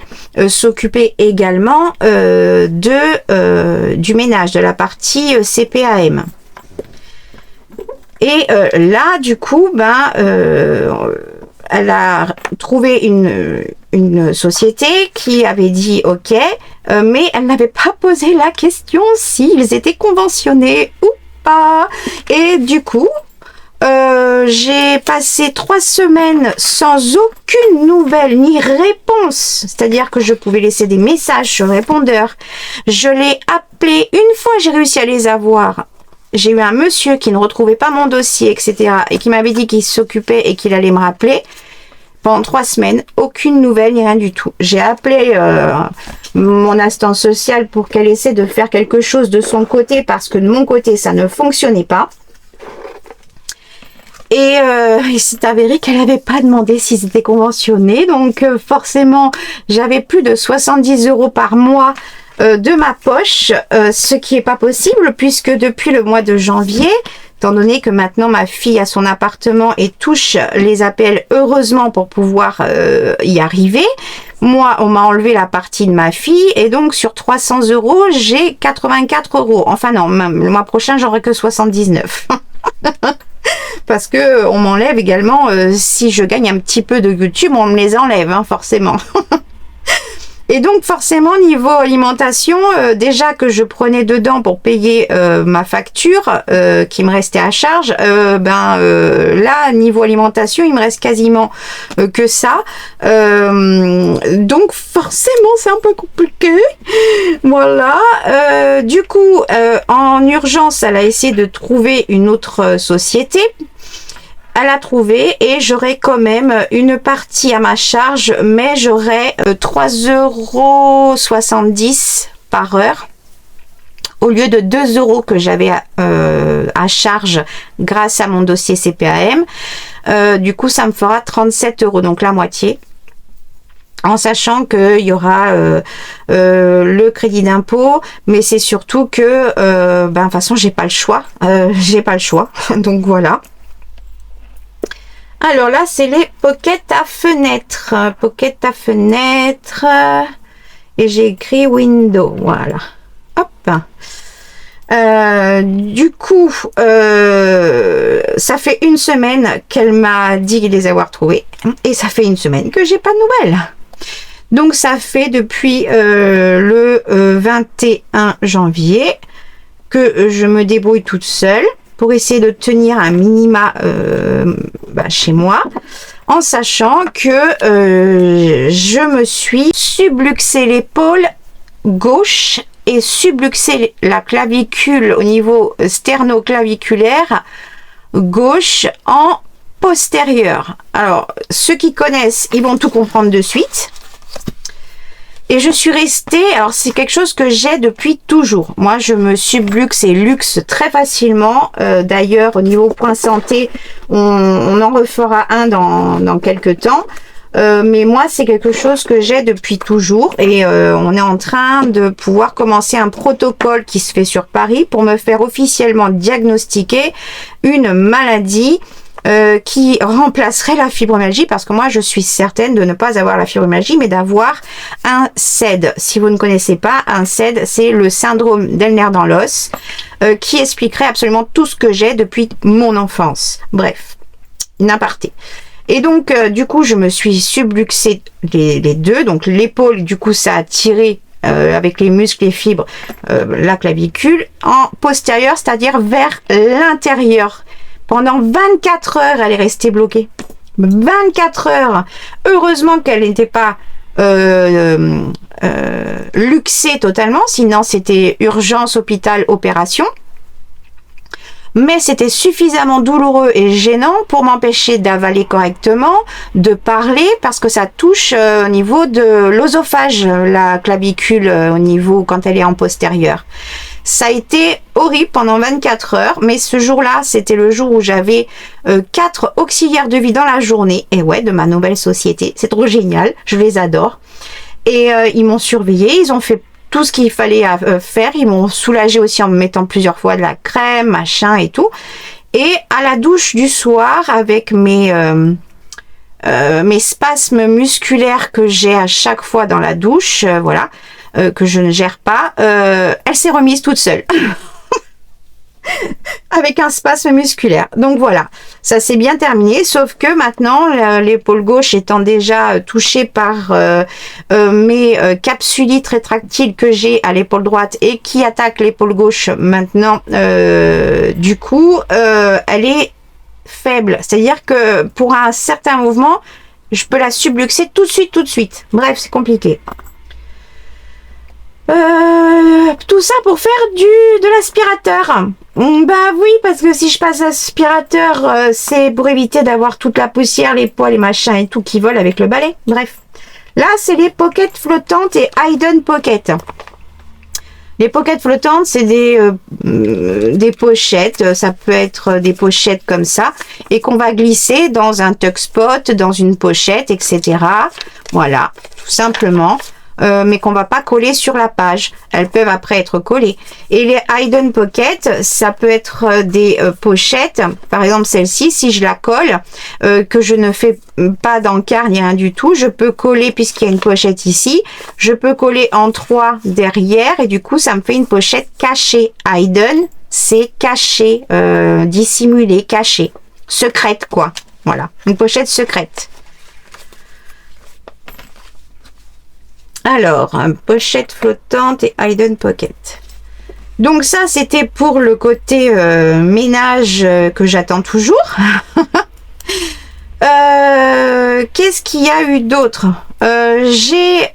s'occupait également du ménage, de la partie CPAM. Et là, du coup, elle a trouvé une société qui avait dit OK, mais elle n'avait pas posé la question s'ils étaient conventionnés ou pas. Et du coup, j'ai passé 3 semaines sans aucune nouvelle ni réponse. C'est-à-dire que je pouvais laisser des messages sur répondeur. Je l'ai appelé une fois, j'ai réussi à les avoir. J'ai eu un monsieur qui ne retrouvait pas mon dossier, etc. et qui m'avait dit qu'il s'occupait et qu'il allait me rappeler. Pendant 3 semaines, aucune nouvelle, ni rien du tout. J'ai appelé mon assistante sociale pour qu'elle essaie de faire quelque chose de son côté, parce que de mon côté, ça ne fonctionnait pas. Et il s'est avéré qu'elle n'avait pas demandé s'ils étaient conventionnés. Donc forcément, j'avais plus de 70 € par mois de ma poche, ce qui n'est pas possible, puisque depuis le mois de janvier, étant donné que maintenant ma fille a son appartement et touche les APL heureusement pour pouvoir y arriver, moi on m'a enlevé la partie de ma fille et donc sur 300 €, j'ai 84 €. Enfin non, même le mois prochain j'aurai que 79. Parce que on m'enlève également, si je gagne un petit peu de YouTube, on me les enlève, hein, forcément. Et donc forcément niveau alimentation, déjà que je prenais dedans pour payer ma facture qui me restait à charge, là niveau alimentation il me reste quasiment que ça. Donc forcément c'est un peu compliqué. Voilà. Du coup en urgence elle a essayé de trouver une autre société. Elle a trouvé et j'aurai quand même une partie à ma charge, mais j'aurai 3,70 € par heure au lieu de 2 € que j'avais à charge grâce à mon dossier CPAM. Du coup, ça me fera 37 €, donc la moitié. En sachant qu'il y aura le crédit d'impôt, mais c'est surtout que, de toute façon, j'ai pas le choix. Donc voilà. Alors là, c'est les pockets à fenêtre. Pocket à fenêtre. Et j'ai écrit window. Voilà. Hop. Du coup, ça fait une semaine qu'elle m'a dit les avoir trouvés. Et ça fait une semaine que j'ai pas de nouvelles. Donc ça fait depuis le 21 janvier que je me débrouille toute seule pour essayer de tenir un minima chez moi, en sachant que je me suis subluxé l'épaule gauche et subluxé la clavicule au niveau sternoclaviculaire gauche en postérieur. Alors, ceux qui connaissent, ils vont tout comprendre de suite. Et je suis restée, alors c'est quelque chose que j'ai depuis toujours. Moi, je me subluxe et luxe très facilement. D'ailleurs, au niveau point santé, on en refera un dans quelques temps. Mais moi, c'est quelque chose que j'ai depuis toujours. Et on est en train de pouvoir commencer un protocole qui se fait sur Paris pour me faire officiellement diagnostiquer une maladie qui remplacerait la fibromyalgie, parce que moi je suis certaine de ne pas avoir la fibromyalgie mais d'avoir un SED. Si vous ne connaissez pas, un SED c'est le syndrome d'Ehlers dans l'os, qui expliquerait absolument tout ce que j'ai depuis mon enfance. Bref, une aparté. Et donc du coup je me suis subluxé les deux, donc l'épaule du coup ça a tiré avec les muscles et fibres la clavicule en postérieur, c'est-à-dire vers l'intérieur. Pendant 24 heures, elle est restée bloquée. 24 heures. Heureusement qu'elle n'était pas luxée totalement, sinon c'était urgence, hôpital, opération. Mais c'était suffisamment douloureux et gênant pour m'empêcher d'avaler correctement, de parler, parce que ça touche au niveau de l'œsophage, la clavicule, au niveau quand elle est en postérieur. Ça a été horrible pendant 24 heures, mais ce jour-là, c'était le jour où j'avais 4 auxiliaires de vie dans la journée, et ouais, de ma nouvelle société. C'est trop génial, je les adore. Et ils m'ont surveillée, ils ont fait tout ce qu'il fallait faire, ils m'ont soulagée aussi en me mettant plusieurs fois de la crème, machin et tout. Et à la douche du soir, avec mes spasmes musculaires que j'ai à chaque fois dans la douche, voilà, que je ne gère pas, elle s'est remise toute seule. Avec un spasme musculaire. Donc voilà, ça s'est bien terminé, sauf que maintenant, l'épaule gauche étant déjà touchée par mes capsulites rétractiles que j'ai à l'épaule droite et qui attaquent l'épaule gauche maintenant, du coup, elle est faible. C'est-à-dire que pour un certain mouvement, je peux la subluxer tout de suite. Bref, c'est compliqué. Tout ça pour faire de l'aspirateur. Bah oui, parce que si je passe l'aspirateur, c'est pour éviter d'avoir toute la poussière, les poils, les machins et tout qui volent avec le balai. Bref. Là, c'est les pockets flottantes et hidden pockets. Les pockets flottantes, c'est des pochettes. Ça peut être des pochettes comme ça et qu'on va glisser dans un tuck spot, dans une pochette, etc. Voilà, tout simplement. Mais qu'on va pas coller sur la page. Elles peuvent après être collées. Et les hidden pockets, ça peut être des pochettes. Par exemple, celle-ci, si je la colle, que je ne fais pas d'encart ni rien du tout, je peux coller, puisqu'il y a une pochette ici, je peux coller en 3 derrière et du coup, ça me fait une pochette cachée. Hidden, c'est caché, dissimulé, caché. Secrète, quoi. Voilà, une pochette secrète. Alors, pochette flottante et hidden pocket. Donc ça, c'était pour le côté ménage que j'attends toujours. Qu'est-ce qu'il y a eu d'autre? J'ai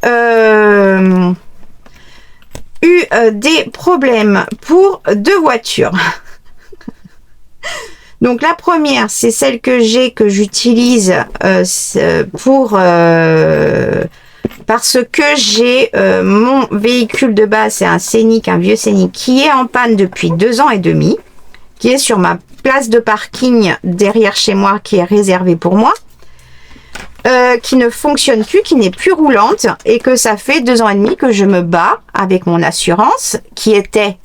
eu des problèmes pour 2 voitures. Donc la première, c'est celle que j'utilise pour parce que j'ai mon véhicule de base, c'est un Scénic, un vieux Scénic qui est en panne depuis 2 ans et demi, qui est sur ma place de parking derrière chez moi, qui est réservée pour moi, qui ne fonctionne plus, qui n'est plus roulante, et que ça fait 2 ans et demi que je me bats avec mon assurance, qui était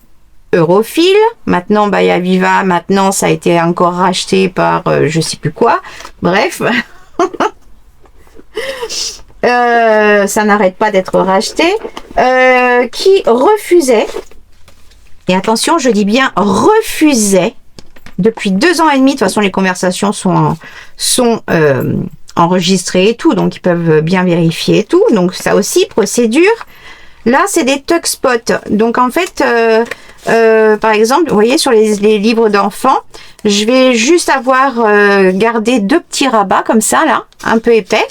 Eurofil, maintenant il y a Viva, maintenant ça a été encore racheté par je sais plus quoi, bref. Ça n'arrête pas d'être racheté, qui refusait, et attention, je dis bien refusait, depuis 2 ans et demi, de toute façon les conversations sont enregistrées et tout, donc ils peuvent bien vérifier et tout, donc ça aussi, procédure. Là, c'est des tuckspots, donc en fait, par exemple, vous voyez sur les livres d'enfants, je vais juste avoir gardé 2 petits rabats comme ça, là, un peu épais,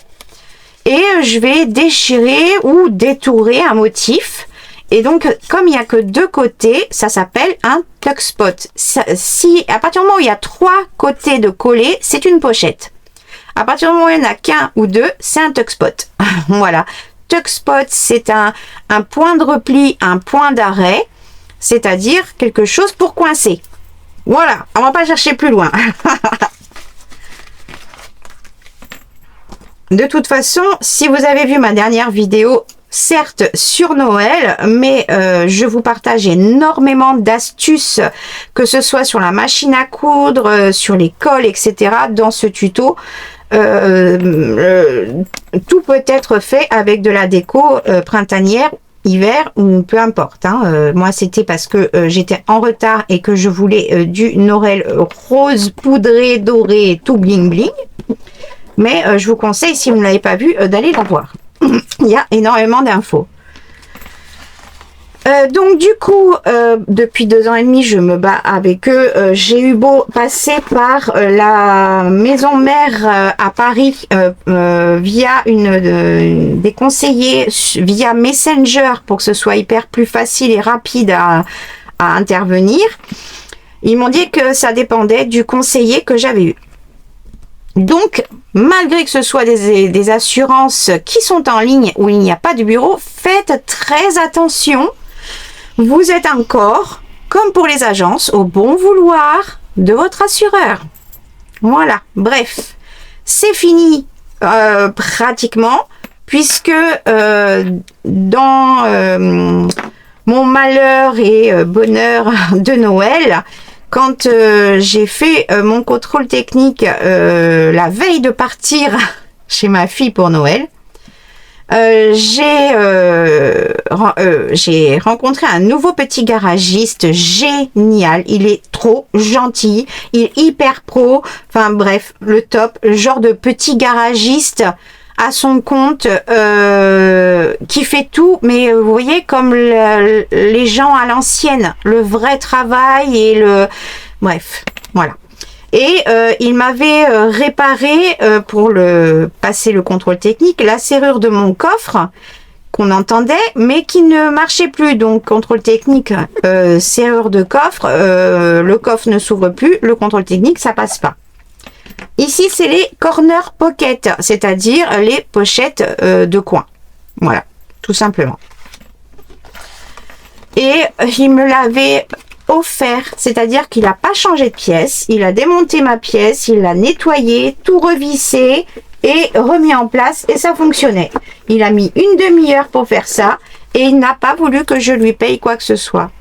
et je vais déchirer ou détourer un motif. Et donc, comme il n'y a que 2 côtés, ça s'appelle un tuckspot. Si, à partir du moment où il y a 3 côtés de coller, c'est une pochette. À partir du moment où il n'y en a qu'un ou 2, c'est un tuckspot. Voilà. Tuckspot, c'est un point de repli, un point d'arrêt, c'est-à-dire quelque chose pour coincer. Voilà, on va pas chercher plus loin. De toute façon, si vous avez vu ma dernière vidéo, certes sur Noël, mais je vous partage énormément d'astuces, que ce soit sur la machine à coudre, sur les cols, etc. dans ce tuto. Tout peut être fait avec de la déco printanière, hiver ou peu importe. Moi, c'était parce que j'étais en retard et que je voulais du Noël rose poudré, doré, tout bling bling. Mais je vous conseille, si vous ne l'avez pas vu, d'aller la voir. Il y a énormément d'infos. Donc du coup, depuis 2 ans et demi, je me bats avec eux. J'ai eu beau passer par la maison mère à Paris via des conseillers, via Messenger, pour que ce soit hyper plus facile et rapide à intervenir. Ils m'ont dit que ça dépendait du conseiller que j'avais eu. Donc, malgré que ce soit des assurances qui sont en ligne où il n'y a pas de bureau, faites très attention. Vous êtes encore, comme pour les agences, au bon vouloir de votre assureur. Voilà, bref, c'est fini pratiquement, puisque dans mon malheur et bonheur de Noël, quand j'ai fait mon contrôle technique la veille de partir chez ma fille pour Noël, j'ai rencontré un nouveau petit garagiste génial. Il est trop gentil, il est hyper pro, enfin bref, le top, le genre de petit garagiste à son compte qui fait tout, mais vous voyez, comme les gens à l'ancienne, le vrai travail et le... Bref, voilà. Et il m'avait réparé, pour passer le contrôle technique, la serrure de mon coffre, qu'on entendait, mais qui ne marchait plus. Donc, contrôle technique, serrure de coffre, le coffre ne s'ouvre plus, le contrôle technique, ça passe pas. Ici, c'est les corner pocket, c'est-à-dire les pochettes de coin. Voilà, tout simplement. Et il me l'avait offert, c'est-à-dire qu'il n'a pas changé de pièce, il a démonté ma pièce, il l'a nettoyé, tout revissé et remis en place, et ça fonctionnait. Il a mis une demi-heure pour faire ça et il n'a pas voulu que je lui paye quoi que ce soit.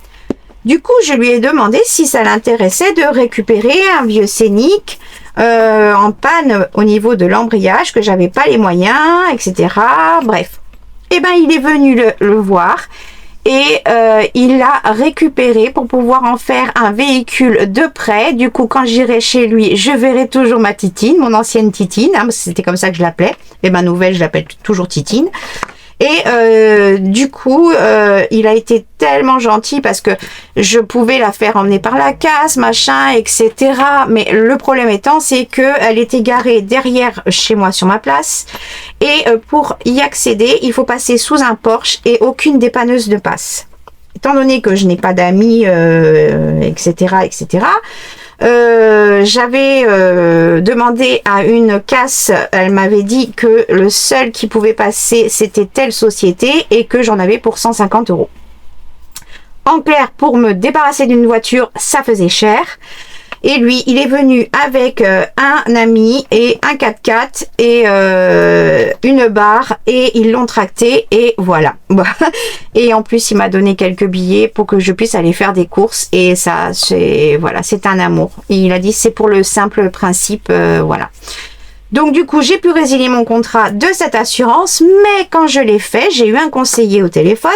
Du coup, je lui ai demandé si ça l'intéressait de récupérer un vieux Scénic en panne au niveau de l'embrayage, que j'avais pas les moyens, etc. Bref. Et ben, il est venu le voir et il l'a récupéré pour pouvoir en faire un véhicule de prêt. Du coup, quand j'irai chez lui, je verrai toujours ma Titine, mon ancienne Titine, hein, c'était comme ça que je l'appelais. Et ma nouvelle, je l'appelle toujours Titine. Et du coup, il a été tellement gentil parce que je pouvais la faire emmener par la casse, machin, etc. Mais le problème étant, c'est que elle était garée derrière chez moi sur ma place. Et pour y accéder, il faut passer sous un porche et aucune dépanneuse ne passe. Étant donné que je n'ai pas d'amis, etc., etc., j'avais demandé à une casse, elle m'avait dit que le seul qui pouvait passer, c'était telle société et que j'en avais pour 150 €. En clair, pour me débarrasser d'une voiture, ça faisait cher. Et lui, il est venu avec un ami et un 4x4 et une barre et ils l'ont tracté et voilà. Et en plus, il m'a donné quelques billets pour que je puisse aller faire des courses et ça, c'est voilà, c'est un amour. Et il a dit c'est pour le simple principe, voilà. Donc du coup, j'ai pu résilier mon contrat de cette assurance, mais quand je l'ai fait, j'ai eu un conseiller au téléphone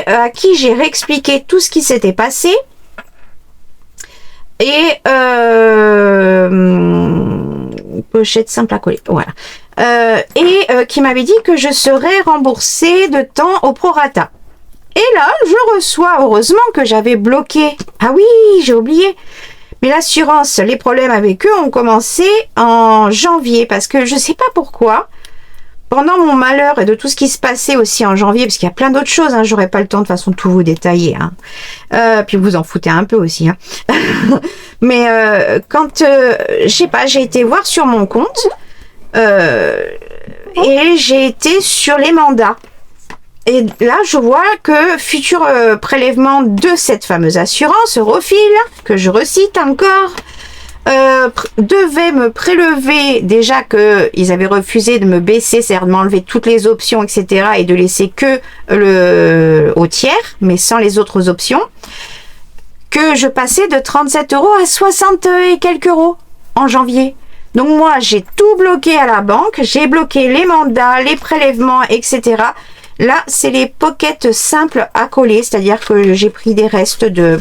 à qui j'ai réexpliqué tout ce qui s'était passé. Et pochette simple à coller, voilà. Qui m'avait dit que je serais remboursée de temps au prorata. Et là, je reçois, heureusement que j'avais bloqué. Ah oui, j'ai oublié. Mais l'assurance, les problèmes avec eux ont commencé en janvier parce que je sais pas pourquoi. Pendant mon malheur et de tout ce qui se passait aussi en janvier, parce qu'il y a plein d'autres choses, hein, j'aurais pas le temps de toute façon de tout vous détailler, hein. Puis vous en foutez un peu aussi, hein. Mais quand, je sais pas, j'ai été voir sur mon compte et j'ai été sur les mandats. Et là, je vois que futur prélèvement de cette fameuse assurance, Eurofil, que je recite encore, devait me prélever, déjà qu'ils avaient refusé de me baisser, c'est-à-dire de m'enlever toutes les options, etc. et de laisser que au tiers, mais sans les autres options, que je passais de 37 € à 60 et quelques euros en janvier. Donc moi, j'ai tout bloqué à la banque, j'ai bloqué les mandats, les prélèvements, etc. Là, c'est les pockets simples à coller, c'est-à-dire que j'ai pris des restes de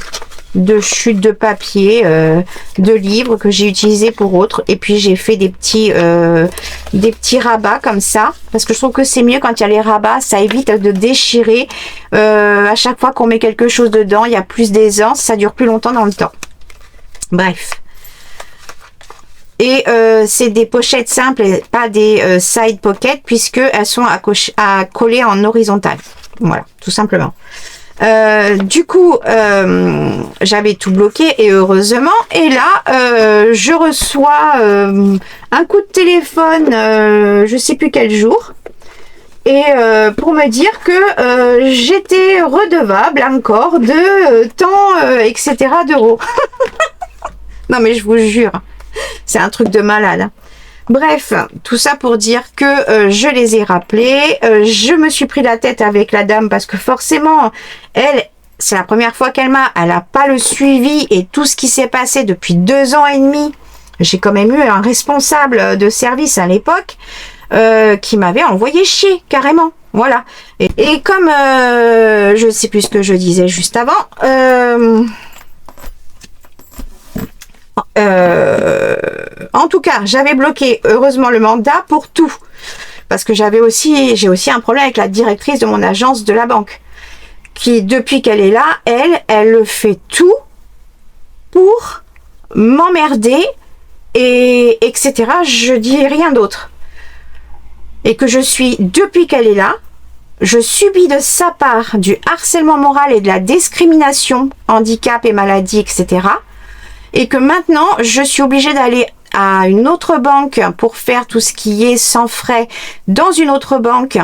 chutes de papier, de livres que j'ai utilisés pour autres, et puis j'ai fait des petits rabats comme ça, parce que je trouve que c'est mieux quand il y a les rabats, ça évite de déchirer. À chaque fois qu'on met quelque chose dedans, il y a plus d'aisance, ça dure plus longtemps dans le temps. Bref. Et c'est des pochettes simples et pas des side pockets, puisque elles sont à coller en horizontal. Voilà, tout simplement. Du coup, j'avais tout bloqué et heureusement. Et là, je reçois un coup de téléphone, je sais plus quel jour, et pour me dire que j'étais redevable encore de tant, etc. d'euros. Non mais je vous jure, c'est un truc de malade. Bref, tout ça pour dire que je les ai rappelés, je me suis pris la tête avec la dame parce que forcément, elle, c'est la première fois elle a pas le suivi et tout ce qui s'est passé depuis 2 ans et demi. J'ai quand même eu un responsable de service à l'époque qui m'avait envoyé chier, carrément. Voilà. Et comme, je sais plus ce que je disais juste avant, en tout cas, j'avais bloqué heureusement le mandat pour tout. Parce que j'ai aussi un problème avec la directrice de mon agence de la banque. Qui, depuis qu'elle est là, elle fait tout pour m'emmerder et etc. Je dis rien d'autre. Et que depuis qu'elle est là, je subis de sa part du harcèlement moral et de la discrimination, handicap et maladie, etc. Et que maintenant, je suis obligée d'aller à une autre banque pour faire tout ce qui est sans frais dans une autre banque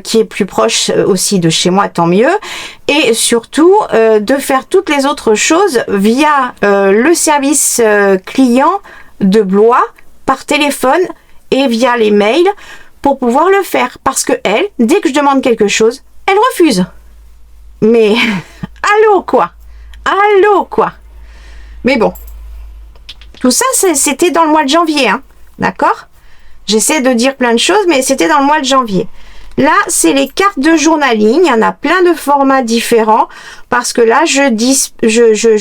qui est plus proche aussi de chez moi, tant mieux. Et surtout, de faire toutes les autres choses via le service client de Blois par téléphone et via les mails pour pouvoir le faire. Parce que elle, dès que je demande quelque chose, elle refuse. Mais allô quoi? Allô quoi? Mais bon, tout ça, c'était dans le mois de janvier, hein, d'accord? J'essaie de dire plein de choses, mais c'était dans le mois de janvier. Là, c'est les cartes de journaling. Il y en a plein de formats différents, parce que là, je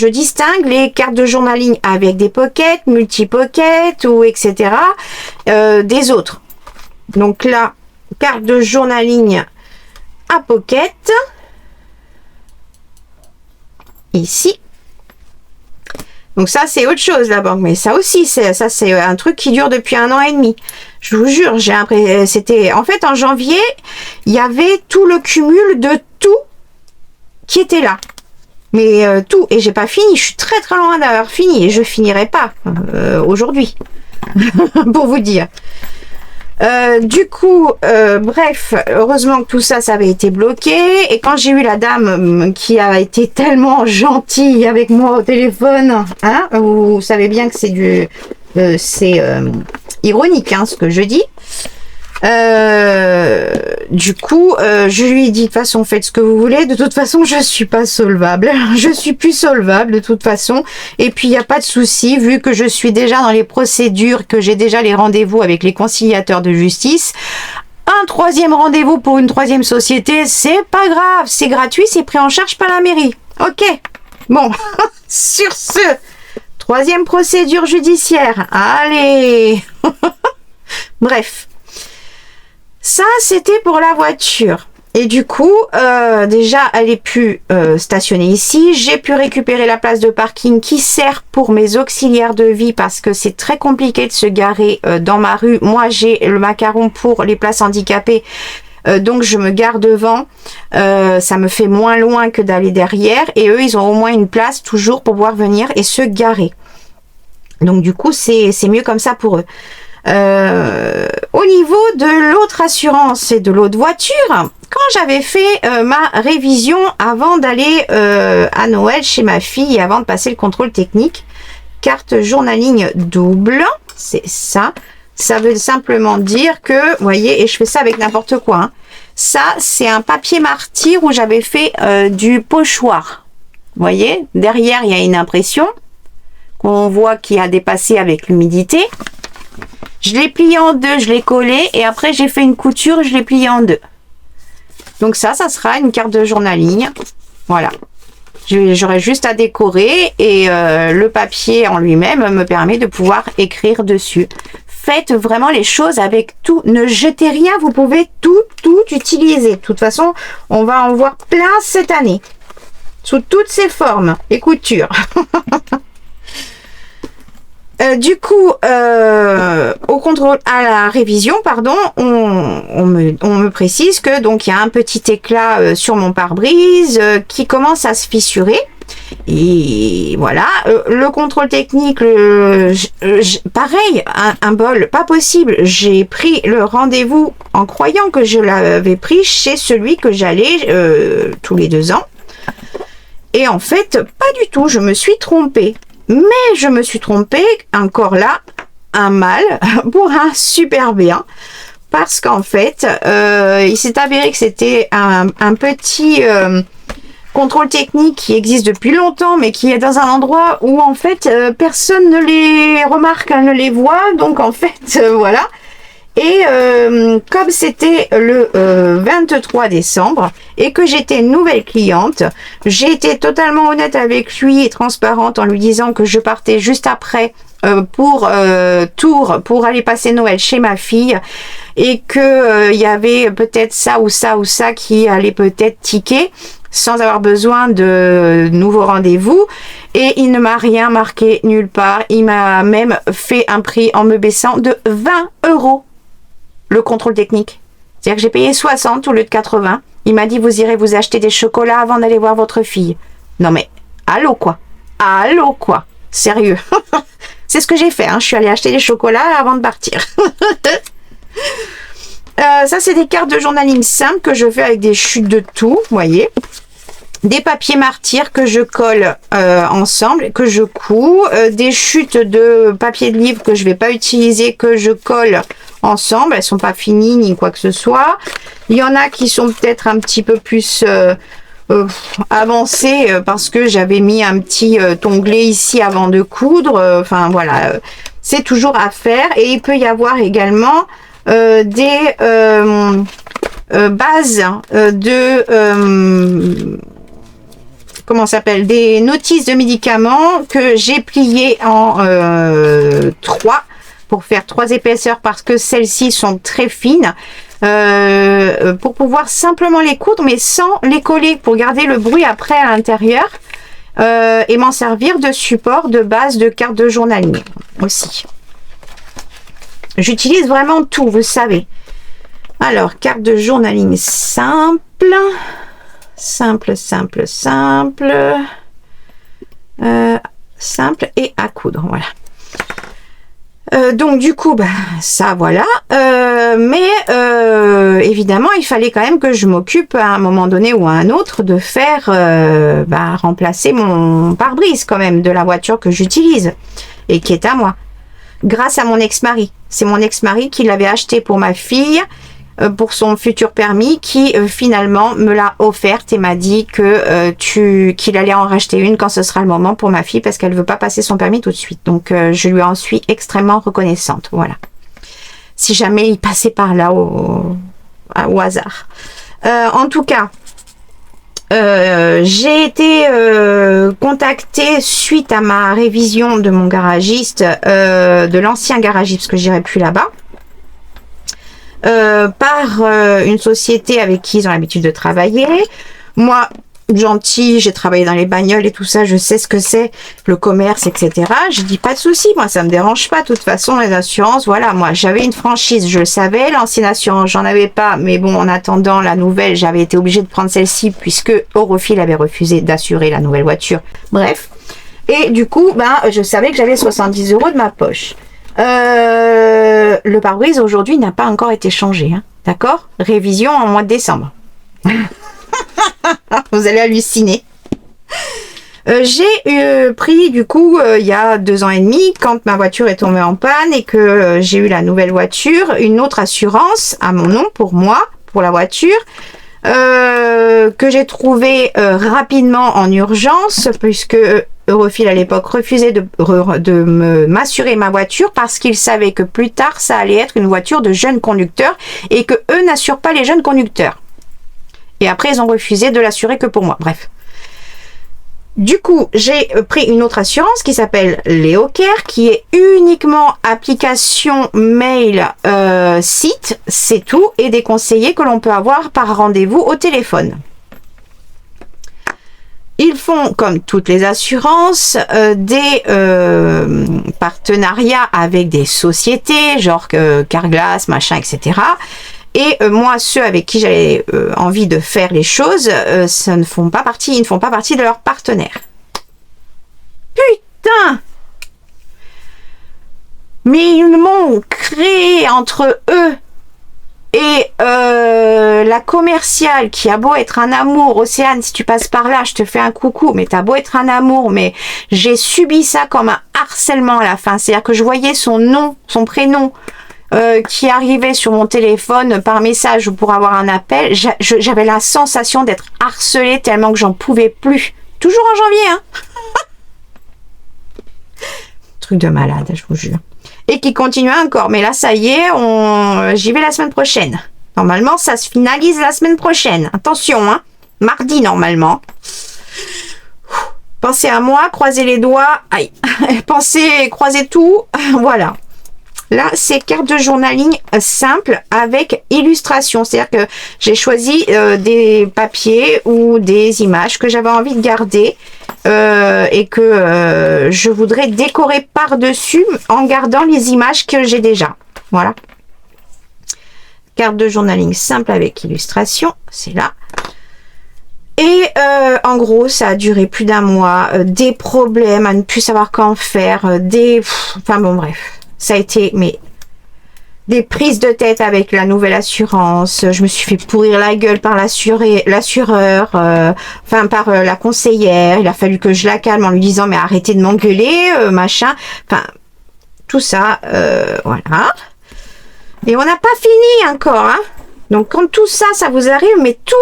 distingue les cartes de journaling avec des pockets, multi-pockets, ou etc., des autres. Donc là, carte de journaling à pocket. Ici. Donc ça, c'est autre chose, la banque. Mais ça aussi, c'est un truc qui dure depuis 1 an et demi. Je vous jure, j'ai l'impression... C'était... En fait, en janvier, il y avait tout le cumul de tout qui était là. Mais tout. Et j'ai pas fini. Je suis très très loin d'avoir fini. Et je finirai pas aujourd'hui. Pour vous dire. Du coup, bref, heureusement que tout ça, ça avait été bloqué. Et quand j'ai eu la dame qui a été tellement gentille avec moi au téléphone, hein, vous savez bien que c'est ironique, hein, ce que je dis. Du coup, je lui ai dit, de toute façon, faites ce que vous voulez. De toute façon, je suis pas solvable. Je suis plus solvable, de toute façon. Et puis, il n'y a pas de souci, vu que je suis déjà dans les procédures, que j'ai déjà les rendez-vous avec les conciliateurs de justice. Un 3e rendez-vous pour une 3e société, c'est pas grave. C'est gratuit, c'est pris en charge par la mairie. Ok. Bon. Sur ce, 3e procédure judiciaire. Allez. Bref. Ça, c'était pour la voiture. Et du coup, déjà, elle est plus stationnée ici. J'ai pu récupérer la place de parking qui sert pour mes auxiliaires de vie parce que c'est très compliqué de se garer dans ma rue. Moi, j'ai le macaron pour les places handicapées. Donc, je me gare devant. Ça me fait moins loin que d'aller derrière. Et eux, ils ont au moins une place toujours pour pouvoir venir et se garer. Donc, du coup, c'est mieux comme ça pour eux. Au niveau de l'autre assurance et de l'autre voiture, quand j'avais fait ma révision avant d'aller à Noël chez ma fille et avant de passer le contrôle technique, carte journaling double, c'est ça. Ça veut simplement dire que, vous voyez, et je fais ça avec n'importe quoi, hein, ça c'est un papier martyr où j'avais fait du pochoir. Vous voyez, derrière il y a une impression qu'on voit qui a dépassé avec l'humidité. Je l'ai plié en deux, je l'ai collé et après j'ai fait une couture, je l'ai plié en deux. Donc ça sera une carte de journaling. Voilà. J'aurai juste à décorer et le papier en lui-même me permet de pouvoir écrire dessus. Faites vraiment les choses avec tout. Ne jetez rien, vous pouvez tout utiliser. De toute façon, on va en voir plein cette année. Sous toutes ses formes et coutures. Du coup, au contrôle, à la révision, pardon, on me précise que donc il y a un petit éclat sur mon pare-brise qui commence à se fissurer. Et voilà, le contrôle technique, pareil, un bol, pas possible. J'ai pris le rendez-vous en croyant que je l'avais pris chez celui que j'allais tous les 2 ans. Et en fait, pas du tout, je me suis trompée. Mais je me suis trompée, encore là, un mal pour un super bien. Parce qu'en fait, il s'est avéré que c'était un petit contrôle technique qui existe depuis longtemps, mais qui est dans un endroit où en fait, personne ne les remarque, ne les voit. Donc en fait, voilà. Et comme c'était le 23 décembre et que j'étais une nouvelle cliente, j'ai été totalement honnête avec lui et transparente en lui disant que je partais juste après pour Tours pour aller passer Noël chez ma fille et que il y avait peut-être ça ou ça ou ça qui allait peut-être tiquer sans avoir besoin de nouveaux rendez-vous. Et il ne m'a rien marqué nulle part. Il m'a même fait un prix en me baissant de 20 €. Le contrôle technique. C'est-à-dire que j'ai payé 60 au lieu de 80. Il m'a dit, vous irez vous acheter des chocolats avant d'aller voir votre fille. Non mais, allô quoi. Allô quoi. Sérieux. C'est ce que j'ai fait. Hein. Je suis allée acheter des chocolats avant de partir. Ça, c'est des cartes de journaling simples que je fais avec des chutes de tout, vous voyez. Des papiers martyrs que je colle ensemble, que je couds, des chutes de papier de livre que je vais pas utiliser, que je colle ensemble. Elles sont pas finies ni quoi que ce soit. Il y en a qui sont peut-être un petit peu plus avancées parce que j'avais mis un petit onglet ici avant de coudre. Enfin voilà, c'est toujours à faire. Et il peut y avoir également des bases de comment ça s'appelle, des notices de médicaments que j'ai pliées en 3 pour faire 3 épaisseurs parce que celles-ci sont très fines. pour pouvoir simplement les coudre, mais sans les coller, pour garder le bruit après à l'intérieur. Et m'en servir de support de base de carte de journaling aussi. J'utilise vraiment tout, vous savez. Alors, carte de journaling simple. Simple et à coudre, voilà. Donc du coup, bah, ça voilà. Évidemment, il fallait quand même que je m'occupe à un moment donné ou à un autre de faire remplacer mon pare-brise quand même de la voiture que j'utilise et qui est à moi. Grâce à mon ex-mari. C'est mon ex-mari qui l'avait acheté pour ma fille, pour son futur permis, qui finalement me l'a offerte et m'a dit que qu'il allait en racheter une quand ce sera le moment pour ma fille, parce qu'elle veut pas passer son permis tout de suite. Donc je lui en suis extrêmement reconnaissante. Voilà. Si jamais il passait par là au hasard. En tout cas, j'ai été contactée suite à ma révision de mon garagiste, de l'ancien garagiste, parce que j'irai plus là-bas. Par une société avec qui ils ont l'habitude de travailler. Moi, gentille, j'ai travaillé dans les bagnoles et tout ça, je sais ce que c'est, le commerce, etc. Je dis pas de souci, moi ça me dérange pas. De toute façon, les assurances, voilà, moi j'avais une franchise, je le savais, l'ancienne assurance, j'en avais pas, mais bon, en attendant la nouvelle, j'avais été obligée de prendre celle-ci puisque Eurofil avait refusé d'assurer la nouvelle voiture. Bref. Et du coup, je savais que j'avais 70 € de ma poche. Le pare-brise aujourd'hui n'a pas encore été changé, hein, d'accord? Révision en mois de décembre. Vous allez halluciner. J'ai pris du coup il y a 2 ans et demi, quand ma voiture est tombée en panne et que j'ai eu la nouvelle voiture, une autre assurance à mon nom pour moi, pour la voiture, que j'ai trouvé rapidement en urgence, puisque Eurofil à l'époque refusait de m'assurer ma voiture parce qu'ils savaient que plus tard ça allait être une voiture de jeunes conducteurs et que eux n'assurent pas les jeunes conducteurs. Et après ils ont refusé de l'assurer que pour moi. Bref. Du coup, j'ai pris une autre assurance qui s'appelle LeoCare, qui est uniquement application mail site, c'est tout, et des conseillers que l'on peut avoir par rendez-vous au téléphone. Ils font, comme toutes les assurances, des partenariats avec des sociétés, genre Carglass, machin, etc. Et moi, ceux avec qui j'avais envie de faire les choses, ils ne font pas partie de leurs partenaires. Putain! Mais ils m'ont créé entre eux et la commerciale qui a beau être un amour. Océane, si tu passes par là, je te fais un coucou, mais t'as beau être un amour, mais j'ai subi ça comme un harcèlement à la fin. C'est-à-dire que je voyais son nom, son prénom, qui arrivait sur mon téléphone par message ou pour avoir un appel. J'avais la sensation d'être harcelée tellement que j'en pouvais plus. Toujours en janvier, hein. Truc de malade, je vous jure. Et qui continue encore. Mais là, ça y est, j'y vais la semaine prochaine. Normalement, ça se finalise la semaine prochaine. Attention, hein. Mardi, normalement. Pensez à moi, croisez les doigts. Aïe. Pensez, croisez tout. Voilà. Là, c'est carte de journaling simple avec illustration. C'est-à-dire que j'ai choisi des papiers ou des images que j'avais envie de garder et que je voudrais décorer par-dessus en gardant les images que j'ai déjà. Voilà. Carte de journaling simple avec illustration. C'est là. Et en gros, ça a duré plus d'1 mois. Des problèmes à ne plus savoir qu'en faire. Enfin bon, bref. Ça a été, mais des prises de tête avec la nouvelle assurance. Je me suis fait pourrir la gueule par l'assureur, enfin par la conseillère. Il a fallu que je la calme en lui disant mais arrêtez de m'engueuler, machin. Enfin, tout ça, voilà. Et on n'a pas fini encore, hein. Donc quand tout ça, ça vous arrive, mais tout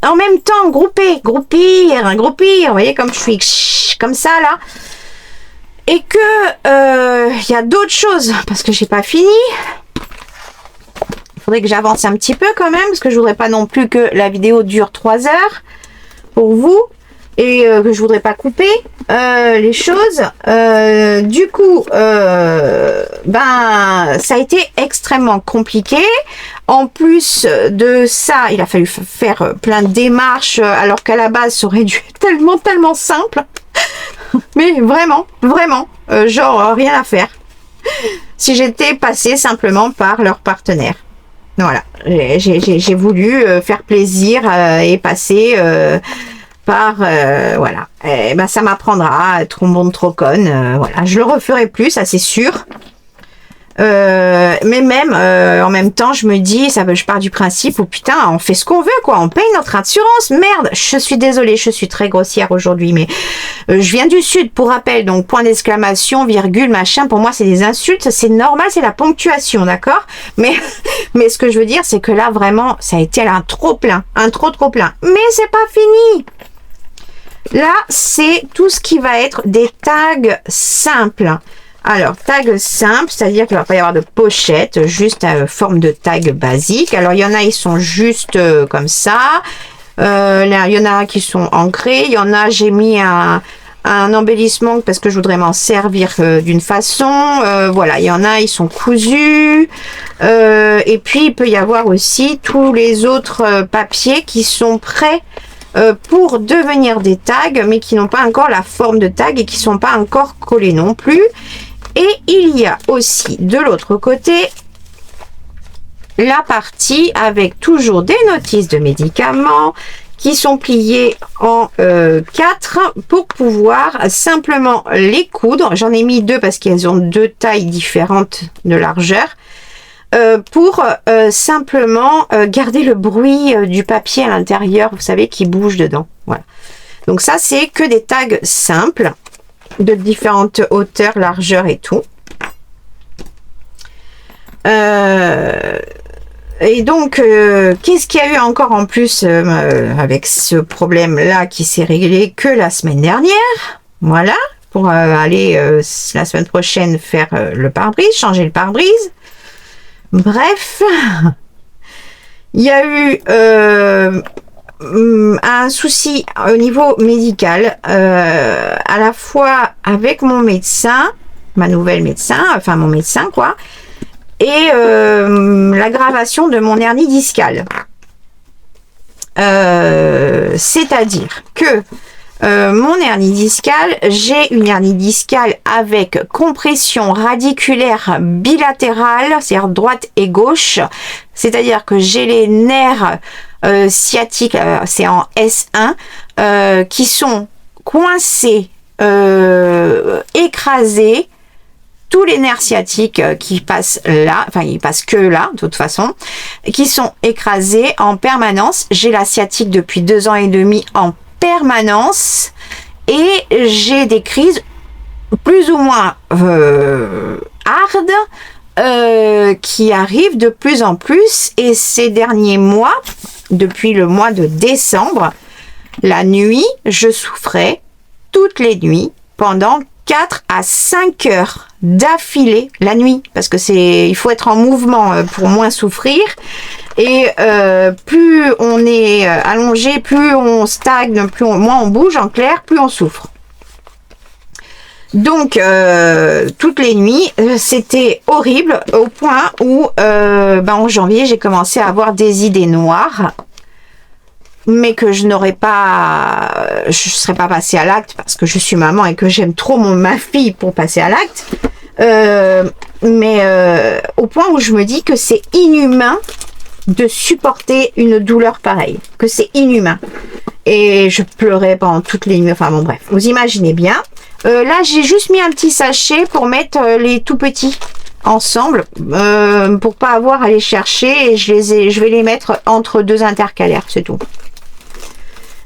en même temps, groupir. Vous voyez comme je suis comme ça là. Et que y a d'autres choses, parce que j'ai pas fini. Il faudrait que j'avance un petit peu quand même, parce que je voudrais pas non plus que la vidéo dure 3 heures pour vous. et que je voudrais pas couper les choses. Du coup, ben ça a été extrêmement compliqué. En plus de ça, il a fallu faire plein de démarches, alors qu'à la base, ça aurait dû être tellement simple. Mais vraiment, genre rien à faire. Si j'étais passée simplement par leur partenaire. Voilà, j'ai voulu faire plaisir et passer par voilà. Et ben ça m'apprendra, trop bon, trop conne. Voilà, je le referai plus, ça c'est sûr. Mais même en même temps, je me dis, je pars du principe où putain, on fait ce qu'on veut, quoi. On paye notre assurance. Merde, je suis désolée, je suis très grossière aujourd'hui, mais je viens du Sud, pour rappel, donc point d'exclamation, virgule, machin. Pour moi, c'est des insultes, c'est normal, c'est la ponctuation, d'accord. Mais ce que je veux dire, c'est que là, vraiment, ça a été un trop plein, un trop plein. Mais c'est pas fini. Là, c'est tout ce qui va être des tags simples. Alors, tag simple, c'est-à-dire qu'il ne va pas y avoir de pochette, juste forme de tag basique. Alors, il y en a, ils sont juste comme ça. Là, il y en a qui sont ancrés. Il y en a, j'ai mis un embellissement parce que je voudrais m'en servir d'une façon. Voilà, il y en a, ils sont cousus. Et puis, il peut y avoir aussi tous les autres papiers qui sont prêts pour devenir des tags, mais qui n'ont pas encore la forme de tag et qui ne sont pas encore collés non plus. Et il y a aussi de l'autre côté la partie avec toujours des notices de médicaments qui sont pliées en 4 pour pouvoir simplement les coudre. J'en ai mis 2 parce qu'elles ont 2 tailles différentes de largeur. Pour simplement garder le bruit du papier à l'intérieur, vous savez, qui bouge dedans. Voilà. Donc ça, c'est que des tags simples de différentes hauteurs, largeurs et tout. Et donc, qu'est-ce qu'il y a eu encore en plus avec ce problème-là qui s'est réglé que la semaine dernière? Voilà, pour aller la semaine prochaine faire le pare-brise, changer le pare-brise. Bref, il y a eu un souci au niveau médical, à la fois avec mon médecin, ma nouvelle médecin, enfin mon médecin quoi, et l'aggravation de mon hernie discale. C'est-à-dire que mon hernie discale, j'ai une hernie discale avec compression radiculaire bilatérale, c'est-à-dire droite et gauche, c'est-à-dire que j'ai les nerfs sciatiques, c'est en S1, qui sont coincés, écrasés, tous les nerfs sciatiques qui passent là, enfin ils passent que là de toute façon, qui sont écrasés en permanence. J'ai la sciatique depuis 2 ans et demi en permanence et j'ai des crises plus ou moins hard qui arrivent de plus en plus, et ces derniers mois, depuis le mois de décembre, la nuit, je souffrais toutes les nuits pendant 4 à 5 heures d'affilée la nuit, parce que il faut être en mouvement pour moins souffrir, et plus on est allongé, plus on stagne, moins on bouge, en clair, plus on souffre. Donc toutes les nuits, c'était horrible, au point où en janvier, j'ai commencé à avoir des idées noires, mais que je serais pas passée à l'acte parce que je suis maman et que j'aime trop ma fille pour passer à l'acte. Mais au point où je me dis que c'est inhumain de supporter une douleur pareille, que c'est inhumain. Et je pleurais pendant toutes les nuits, enfin bon bref, vous imaginez bien. Là j'ai juste mis un petit sachet pour mettre les tout petits ensemble, pour pas avoir à les chercher, et je vais les mettre entre 2 intercalaires, c'est tout.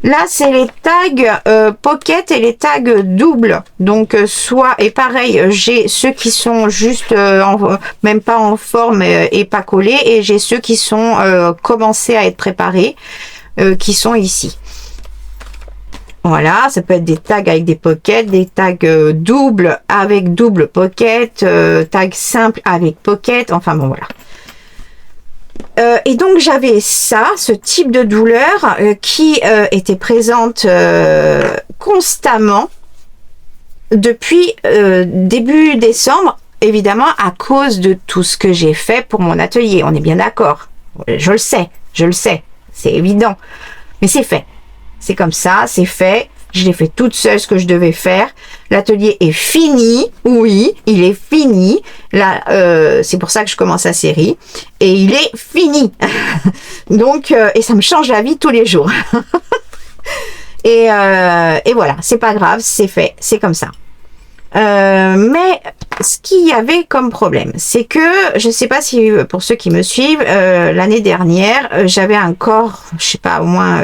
Là, c'est les tags pocket et les tags doubles. Donc, soit, et pareil, j'ai ceux qui sont juste, même pas en forme et pas collés. Et j'ai ceux qui sont commencés à être préparés, qui sont ici. Voilà, ça peut être des tags avec des pockets, des tags doubles avec double pocket, tags simples avec pocket, enfin bon, voilà. Et donc j'avais ça, ce type de douleur qui était présente constamment depuis début décembre, évidemment à cause de tout ce que j'ai fait pour mon atelier. On est bien d'accord. Je le sais, c'est évident. Mais c'est fait. C'est comme ça, c'est fait. Je l'ai fait toute seule ce que je devais faire. L'atelier est fini. Oui, il est fini. Là, c'est pour ça que je commence la série. Et il est fini. Donc, et ça me change la vie tous les jours. et voilà, c'est pas grave, c'est fait. C'est comme ça. Mais ce qu'il y avait comme problème, c'est que, je sais pas si pour ceux qui me suivent, l'année dernière, j'avais un corps, je sais pas, au moins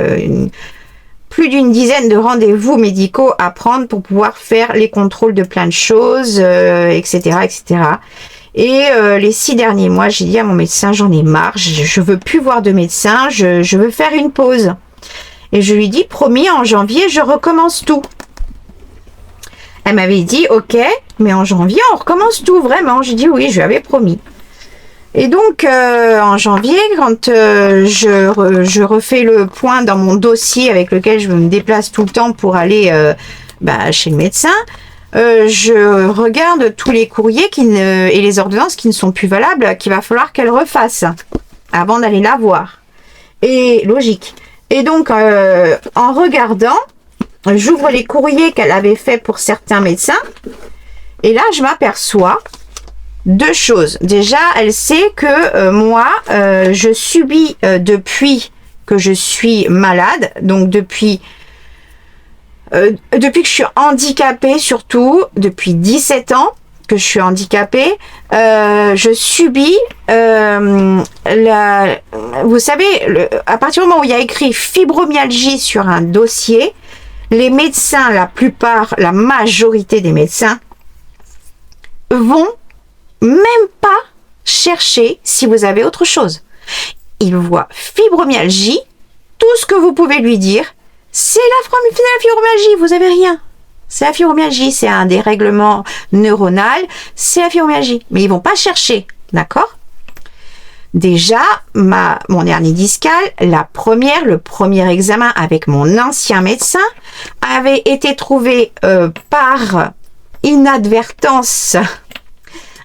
plus d'une dizaine de rendez-vous médicaux à prendre pour pouvoir faire les contrôles de plein de choses, etc., etc. Et les 6 derniers mois, j'ai dit à mon médecin, j'en ai marre, je veux plus voir de médecin, je veux faire une pause. Et je lui dis, promis, en janvier, je recommence tout. Elle m'avait dit, ok, mais en janvier, on recommence tout, vraiment. J'ai dit, oui, je lui avais promis. Et donc, en janvier, quand je refais le point dans mon dossier avec lequel je me déplace tout le temps pour aller chez le médecin, je regarde tous les courriers et les ordonnances qui ne sont plus valables, qu'il va falloir qu'elle refasse avant d'aller la voir. Et logique. Et donc, en regardant, j'ouvre les courriers qu'elle avait fait pour certains médecins. Et là, je m'aperçois 2 choses. Déjà, elle sait que moi, je subis depuis que je suis malade, donc depuis que je suis handicapée, surtout depuis 17 ans que je suis handicapée, je subis vous savez, à partir du moment où il y a écrit fibromyalgie sur un dossier, les médecins, la majorité des médecins vont même pas chercher si vous avez autre chose. Ils voient fibromyalgie, tout ce que vous pouvez lui dire, c'est la fibromyalgie, vous avez rien. C'est la fibromyalgie, c'est un dérèglement neuronal, c'est la fibromyalgie. Mais ils vont pas chercher, d'accord? Déjà, mon hernie discale, le premier examen avec mon ancien médecin avait été trouvé par inadvertance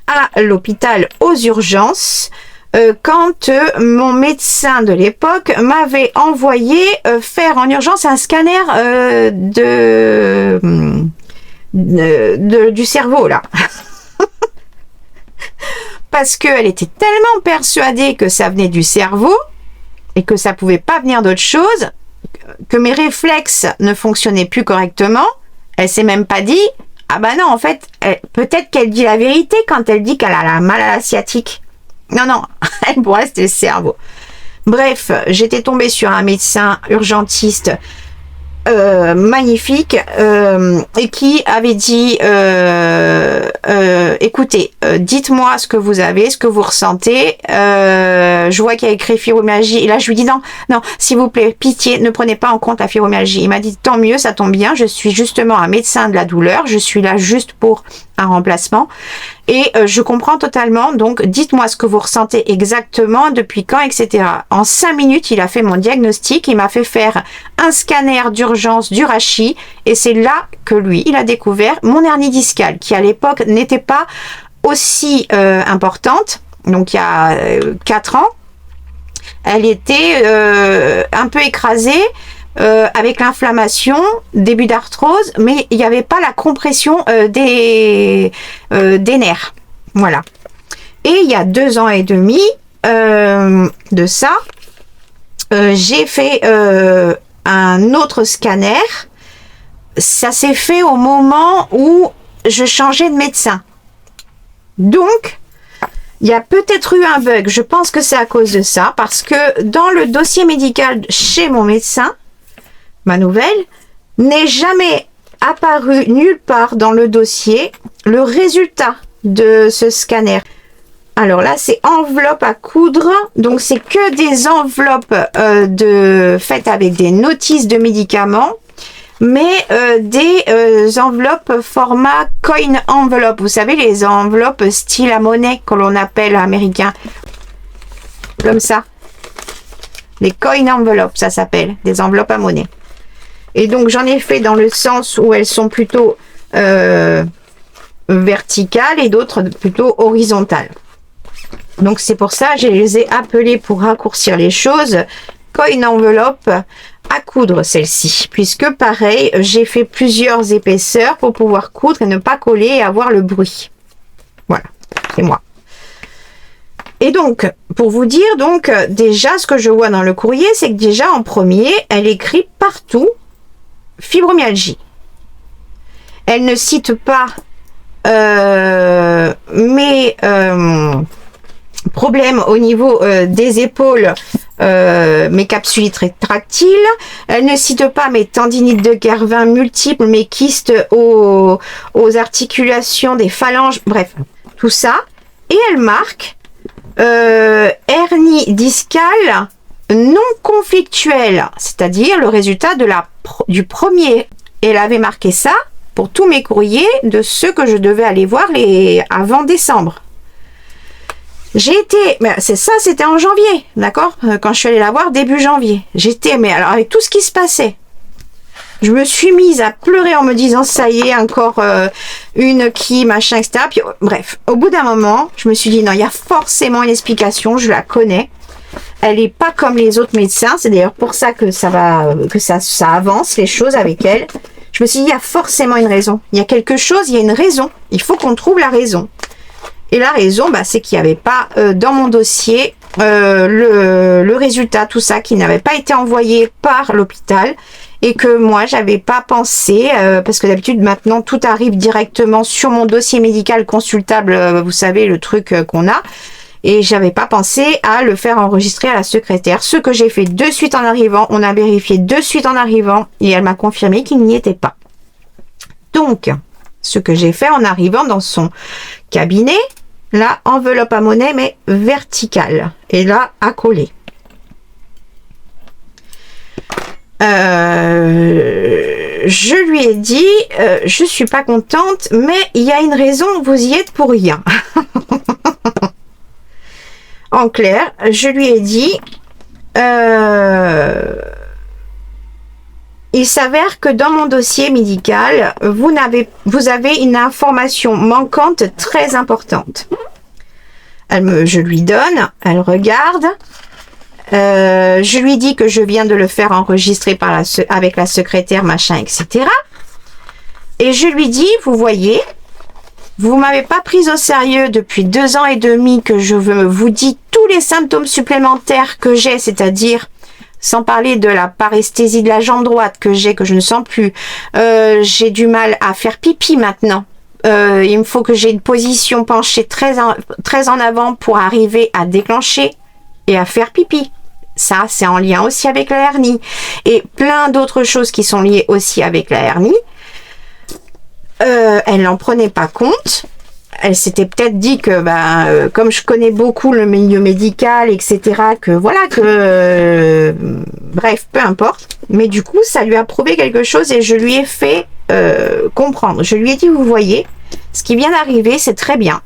à l'hôpital aux urgences quand mon médecin de l'époque m'avait envoyé faire en urgence un scanner du cerveau là. Parce qu'elle était tellement persuadée que ça venait du cerveau et que ça pouvait pas venir d'autre chose, que mes réflexes ne fonctionnaient plus correctement. Elle s'est même pas dit, ah bah non, en fait, peut-être qu'elle dit la vérité quand elle dit qu'elle a la mal à la sciatique. Non, pour elle, c'était le cerveau. Bref, j'étais tombée sur un médecin urgentiste magnifique et qui avait dit écoutez, dites-moi ce que vous avez, ce que vous ressentez, je vois qu'il y a écrit fibromyalgie et là je lui dis non, s'il vous plaît, pitié, ne prenez pas en compte la fibromyalgie. Il m'a dit tant mieux, ça tombe bien, je suis justement un médecin de la douleur, je suis là juste pour un remplacement et je comprends totalement, donc dites-moi ce que vous ressentez exactement, depuis quand, etc. En 5 minutes, il a fait mon diagnostic, il m'a fait faire un scanner d'urgence du rachis et c'est là que lui, il a découvert mon hernie discale qui à l'époque n'était pas aussi importante, donc il y a 4 ans, elle était un peu écrasée, avec l'inflammation, début d'arthrose, mais il n'y avait pas la compression des nerfs. Voilà. Et il y a 2 ans et demi de ça, j'ai fait un autre scanner. Ça s'est fait au moment où je changeais de médecin. Donc, il y a peut-être eu un bug. Je pense que c'est à cause de ça, parce que dans le dossier médical chez mon médecin, ma nouvelle, n'est jamais apparu nulle part dans le dossier le résultat de ce scanner. Alors là, c'est enveloppe à coudre, donc c'est que des enveloppes faites avec des notices de médicaments, mais des enveloppes format coin envelope. Vous savez, les enveloppes style à monnaie que l'on appelle américain. comme ça. Les coin envelopes, ça s'appelle, des enveloppes à monnaie. Et donc, j'en ai fait dans le sens où elles sont plutôt verticales et d'autres plutôt horizontales. Donc, c'est pour ça, je les ai appelées pour raccourcir les choses, coin enveloppe à coudre celle-ci. Puisque, pareil, j'ai fait plusieurs épaisseurs pour pouvoir coudre et ne pas coller et avoir le bruit. Voilà, c'est moi. Et donc, pour vous dire, donc, déjà, ce que je vois dans le courrier, c'est que déjà, en premier, elle écrit partout fibromyalgie. Elle ne cite pas mes problèmes au niveau des épaules, mes capsulites rétractiles. Elle ne cite pas mes tendinites de Kervin multiples, mes kystes aux articulations des phalanges, bref, tout ça. Et elle marque hernie discale non conflictuelle, c'est-à-dire le résultat de du premier. Elle avait marqué ça pour tous mes courriers de ceux que je devais aller voir avant décembre. J'ai été, mais c'est ça, c'était en janvier, d'accord? Quand je suis allée la voir début janvier. J'étais, mais alors avec tout ce qui se passait, je me suis mise à pleurer en me disant ça y est, encore une qui, machin, etc. Puis, bref, au bout d'un moment, je me suis dit non, il y a forcément une explication, je la connais. Elle n'est pas comme les autres médecins, c'est d'ailleurs pour ça que ça avance les choses avec elle. Je me suis dit il y a forcément une raison. Il y a quelque chose, il y a une raison. Il faut qu'on trouve la raison. Et la raison, c'est qu'il n'y avait pas dans mon dossier le résultat, tout ça, qui n'avait pas été envoyé par l'hôpital. Et que moi, j'avais pas pensé, parce que d'habitude, maintenant, tout arrive directement sur mon dossier médical consultable, vous savez, le truc qu'on a. Et j'avais pas pensé à le faire enregistrer à la secrétaire. Ce que j'ai fait de suite en arrivant, on a vérifié de suite en arrivant, et elle m'a confirmé qu'il n'y était pas. Donc, ce que j'ai fait en arrivant dans son cabinet, là, enveloppe à monnaie, mais verticale. Et là, à coller. Je lui ai dit, je suis pas contente, mais il y a une raison, vous y êtes pour rien. En clair, je lui ai dit, il s'avère que dans mon dossier médical, vous avez une information manquante très importante. Je lui donne, elle regarde. Je lui dis que je viens de le faire enregistrer avec la secrétaire, machin, etc. Et je lui dis, vous voyez, vous m'avez pas prise au sérieux depuis 2 ans et demi que je vous dis tous les symptômes supplémentaires que j'ai, c'est-à-dire, sans parler de la paresthésie de la jambe droite que je ne sens plus. J'ai du mal à faire pipi maintenant. Il me faut que j'ai une position penchée très en avant pour arriver à déclencher et à faire pipi. Ça, c'est en lien aussi avec la hernie. Et plein d'autres choses qui sont liées aussi avec la hernie. Elle n'en prenait pas compte. Elle s'était peut-être dit que, comme je connais beaucoup le milieu médical, etc., que voilà, bref, peu importe. Mais du coup, ça lui a prouvé quelque chose et je lui ai fait comprendre. Je lui ai dit, vous voyez, ce qui vient d'arriver, c'est très bien.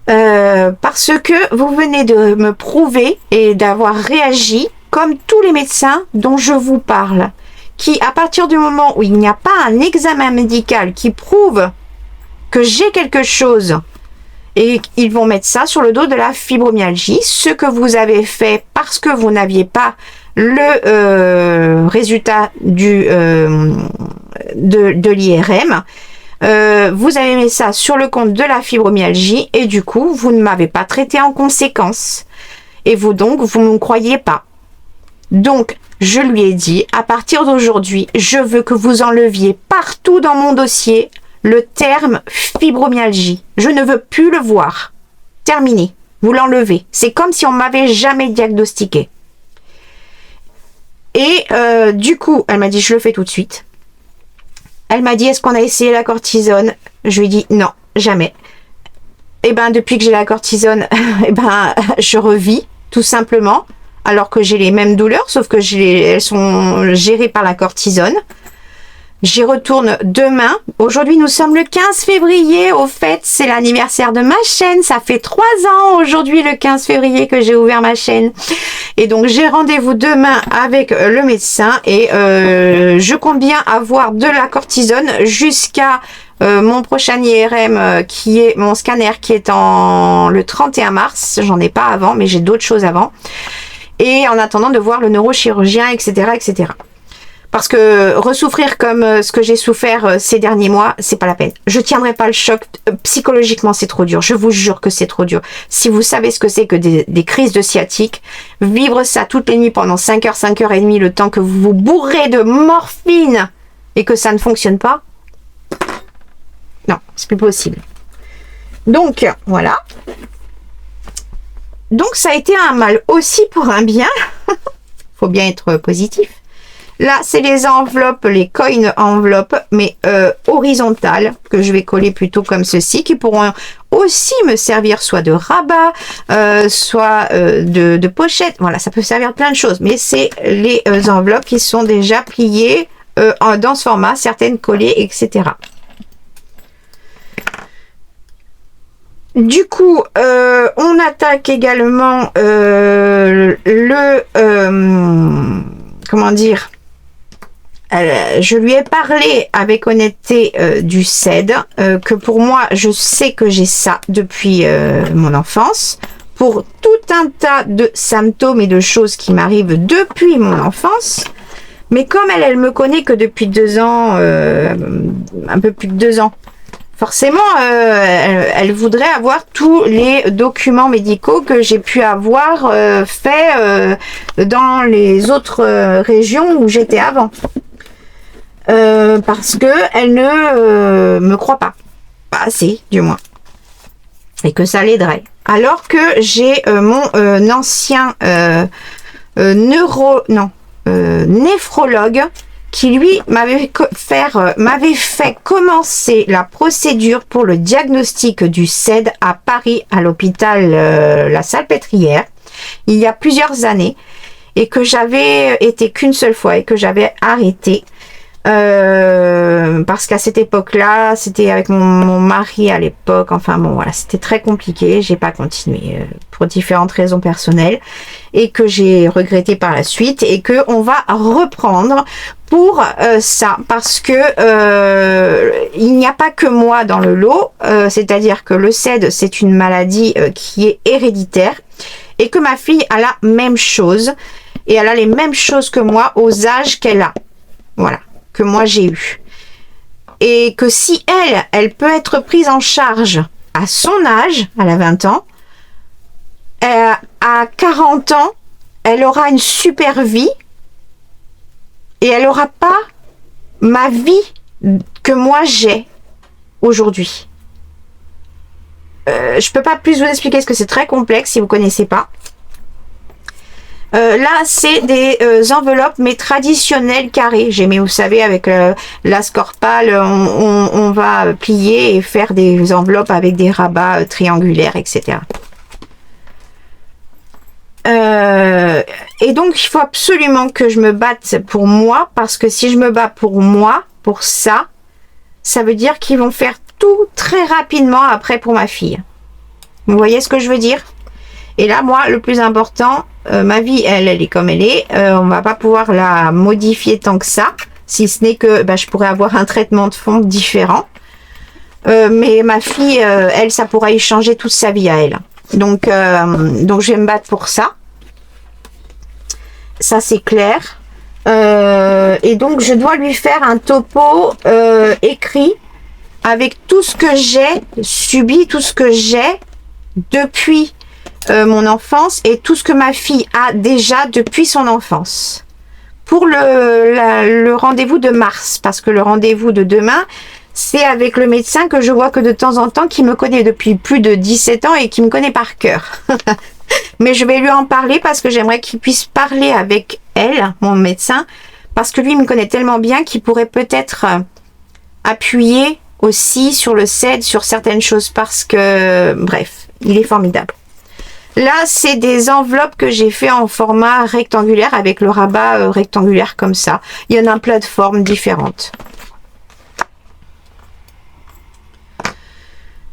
Parce que vous venez de me prouver et d'avoir réagi comme tous les médecins dont je vous parle, qui à partir du moment où il n'y a pas un examen médical qui prouve que j'ai quelque chose, et ils vont mettre ça sur le dos de la fibromyalgie, ce que vous avez fait parce que vous n'aviez pas le résultat de l'IRM. Vous avez mis ça sur le compte de la fibromyalgie et du coup, vous ne m'avez pas traité en conséquence. Et vous ne me croyez pas. Donc, je lui ai dit, à partir d'aujourd'hui, je veux que vous enleviez partout dans mon dossier le terme fibromyalgie. Je ne veux plus le voir. Terminé. Vous l'enlevez. C'est comme si on m'avait jamais diagnostiqué. Et du coup, elle m'a dit, je le fais tout de suite. Elle m'a dit, est-ce qu'on a essayé la cortisone? Je lui ai dit, non, jamais. Et depuis que j'ai la cortisone, je revis, tout simplement, alors que j'ai les mêmes douleurs, sauf que elles sont gérées par la cortisone. J'y retourne demain. Aujourd'hui, nous sommes le 15 février. Au fait, c'est l'anniversaire de ma chaîne. Ça fait 3 ans aujourd'hui, le 15 février, que j'ai ouvert ma chaîne. Et donc, j'ai rendez-vous demain avec le médecin. Et je compte bien avoir de la cortisone jusqu'à mon prochain IRM, qui est mon scanner, qui est le 31 mars. J'en ai pas avant, mais j'ai d'autres choses avant. Et en attendant de voir le neurochirurgien, etc., etc. Parce que ressouffrir comme ce que j'ai souffert ces derniers mois, c'est pas la peine. Je tiendrai pas le choc. Psychologiquement, c'est trop dur. Je vous jure que c'est trop dur. Si vous savez ce que c'est que des crises de sciatique, vivre ça toutes les nuits pendant 5 heures, 5 heures et demie, le temps que vous vous bourrez de morphine et que ça ne fonctionne pas, non, c'est plus possible. Donc, voilà. Donc, ça a été un mal aussi pour un bien. Faut bien être positif. Là, c'est les enveloppes, les coin enveloppes, mais horizontales, que je vais coller plutôt comme ceci, qui pourront aussi me servir soit de rabat, soit de pochette. Voilà, ça peut servir plein de choses, mais c'est les enveloppes qui sont déjà pliées dans ce format, certaines collées, etc. Du coup, on attaque également comment dire, je lui ai parlé avec honnêteté du CED, que pour moi, je sais que j'ai ça depuis mon enfance, pour tout un tas de symptômes et de choses qui m'arrivent depuis mon enfance. Mais comme elle me connaît que depuis 2 ans, un peu plus de 2 ans, forcément, elle voudrait avoir tous les documents médicaux que j'ai pu avoir fait dans les autres régions où j'étais avant. Parce que elle ne me croit pas assez, du moins, et que ça l'aiderait. Alors que j'ai mon ancien néphrologue qui lui m'avait fait commencer la procédure pour le diagnostic du CED à Paris, à l'hôpital La Salpêtrière, il y a plusieurs années, et que j'avais été qu'une seule fois et que j'avais arrêté. Parce qu'à cette époque-là, c'était avec mon mari à l'époque, enfin bon voilà, c'était très compliqué, j'ai pas continué pour différentes raisons personnelles, et que j'ai regretté par la suite, et que on va reprendre pour ça, parce que il n'y a pas que moi dans le lot, c'est-à-dire que le CED, c'est une maladie qui est héréditaire, et que ma fille a la même chose, et elle a les mêmes choses que moi aux âges qu'elle a, voilà, que moi j'ai eu. Et que si elle peut être prise en charge à son âge, elle a 20 ans, à 40 ans, elle aura une super vie, et elle n'aura pas ma vie que moi j'ai aujourd'hui. Je peux pas plus vous expliquer, parce que c'est très complexe si vous connaissez pas. Là, c'est des enveloppes, mais traditionnelles carrées. J'ai mis, vous savez, avec la Scorpal, on va plier et faire des enveloppes avec des rabats triangulaires, etc. Et donc, il faut absolument que je me batte pour moi, parce que si je me bats pour moi, pour ça, ça veut dire qu'ils vont faire tout très rapidement après pour ma fille. Vous voyez ce que je veux dire? Et là, moi, le plus important, ma vie, elle est comme elle est. On va pas pouvoir la modifier tant que ça, si ce n'est que je pourrais avoir un traitement de fond différent. Mais ma fille, elle, ça pourra y changer toute sa vie à elle. Donc je vais me battre pour ça. Ça, c'est clair. Et donc, je dois lui faire un topo écrit avec tout ce que j'ai subi, tout ce que j'ai depuis mon enfance, et tout ce que ma fille a déjà depuis son enfance. Pour le rendez-vous de mars, parce que le rendez-vous de demain, c'est avec le médecin que je vois que de temps en temps, qui me connaît depuis plus de 17 ans et qui me connaît par cœur. Mais je vais lui en parler, parce que j'aimerais qu'il puisse parler avec elle, mon médecin, parce que lui, il me connaît tellement bien qu'il pourrait peut-être appuyer aussi sur le CED, sur certaines choses, parce que, bref, il est formidable. Là, c'est des enveloppes que j'ai fait en format rectangulaire, avec le rabat rectangulaire comme ça. Il y en a plein de formes différentes.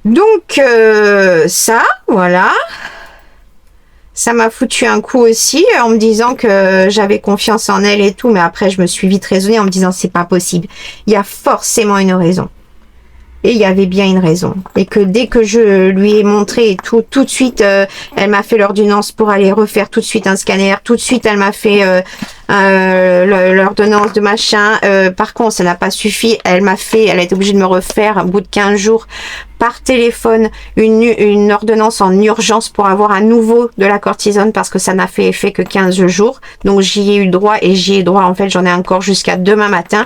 Donc, ça, voilà. Ça m'a foutu un coup aussi en me disant que j'avais confiance en elle et tout. Mais après, je me suis vite raisonnée en me disant c'est pas possible. Il y a forcément une raison. Et il y avait bien une raison. Et que dès que je lui ai montré et tout de suite, elle m'a fait l'ordonnance pour aller refaire tout de suite un scanner. Tout de suite, elle m'a fait l'ordonnance de machin. Par contre, ça n'a pas suffi. Elle a été obligée de me refaire, au bout de 15 jours, par téléphone, une ordonnance en urgence pour avoir à nouveau de la cortisone parce que ça n'a fait effet que 15 jours. Donc, j'y ai eu droit et j'y ai droit. En fait, j'en ai encore jusqu'à demain matin.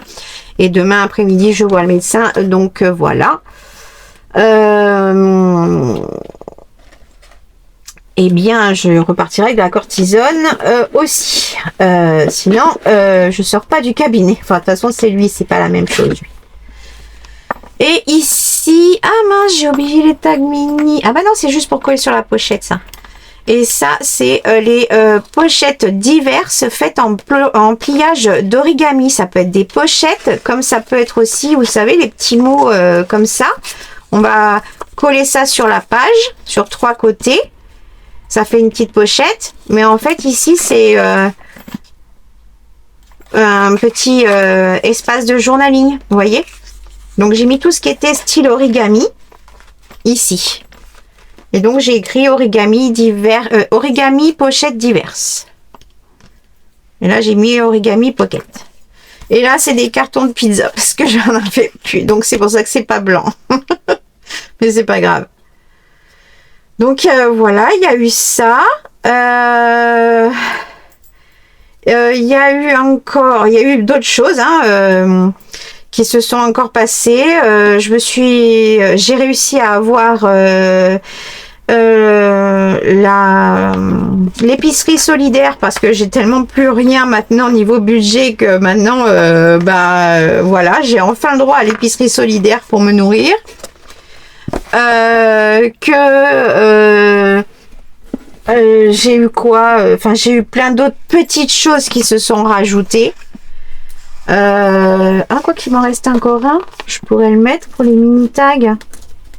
Et demain après-midi, je vois le médecin. Donc, voilà. Eh bien, je repartirai avec de la cortisone aussi. Sinon, je sors pas du cabinet. Enfin, de toute façon, c'est lui, c'est pas la même chose. Lui. Et ici... Ah mince, j'ai oublié les tags mini. Ah bah non, c'est juste pour coller sur la pochette, ça. Et ça, c'est les pochettes diverses faites en pliage d'origami. Ça peut être des pochettes, comme ça peut être aussi, vous savez, les petits mots comme ça. On va coller ça sur la page, sur 3 côtés. Ça fait une petite pochette. Mais en fait, ici, c'est un petit espace de journaling, vous voyez. Donc, j'ai mis tout ce qui était style origami ici. Et donc, j'ai écrit origami pochette diverses. Et là, j'ai mis origami pocket. Et là, c'est des cartons de pizza parce que j'en avais plus. Donc, c'est pour ça que c'est pas blanc. Mais c'est pas grave. Donc, voilà, il y a eu ça. Il y a eu d'autres choses, hein, qui se sont encore passées. J'ai réussi à avoir l'épicerie solidaire parce que j'ai tellement plus rien maintenant niveau budget que maintenant voilà, j'ai enfin le droit à l'épicerie solidaire pour me nourrir. J'ai eu quoi, enfin j'ai eu plein d'autres petites choses qui se sont rajoutées. Quoi qu'il m'en reste encore un, je pourrais le mettre pour les mini tags.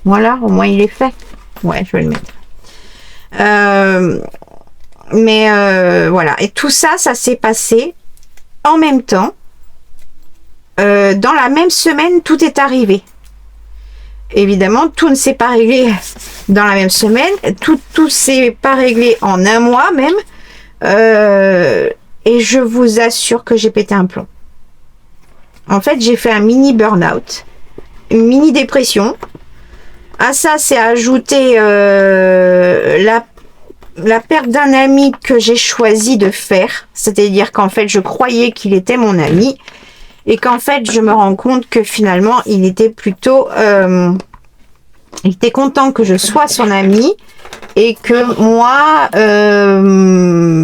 Voilà, au moins il est fait. Ouais, je vais le mettre. Voilà. Et tout ça, ça s'est passé en même temps. Dans la même semaine, tout est arrivé. Évidemment, tout ne s'est pas réglé dans la même semaine. Tout s'est pas réglé en un mois même. Et je vous assure que j'ai pété un plomb. En fait, j'ai fait un mini burn-out. Une mini dépression. À ça, c'est ajouté la perte d'un ami que j'ai choisi de faire. C'est-à-dire qu'en fait, je croyais qu'il était mon ami. Et qu'en fait, je me rends compte que finalement, il était plutôt... il était content que je sois son ami. Et que moi,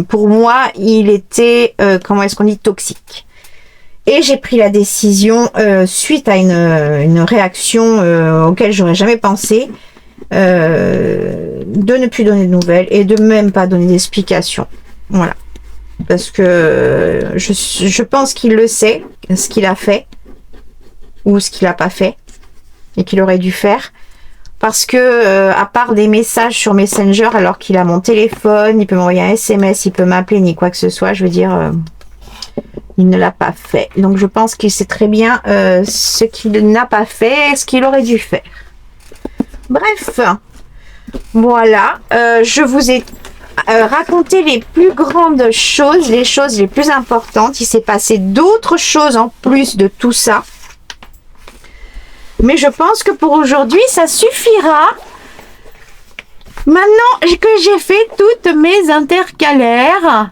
pour moi, il était... comment est-ce qu'on dit, toxique. Et j'ai pris la décision, suite à une réaction auquel j'aurais jamais pensé, de ne plus donner de nouvelles et de même pas donner d'explications. Voilà. Parce que je pense qu'il le sait, ce qu'il a fait, ou ce qu'il n'a pas fait, et qu'il aurait dû faire. Parce que, à part des messages sur Messenger, alors qu'il a mon téléphone, il peut m'envoyer un SMS, il peut m'appeler, ni quoi que ce soit, je veux dire... il ne l'a pas fait. Donc, je pense qu'il sait très bien ce qu'il n'a pas fait et ce qu'il aurait dû faire. Bref, voilà. Je vous ai raconté les plus grandes choses, les choses les plus importantes. Il s'est passé d'autres choses en plus de tout ça. Mais je pense que pour aujourd'hui, ça suffira. Maintenant que j'ai fait toutes mes intercalaires...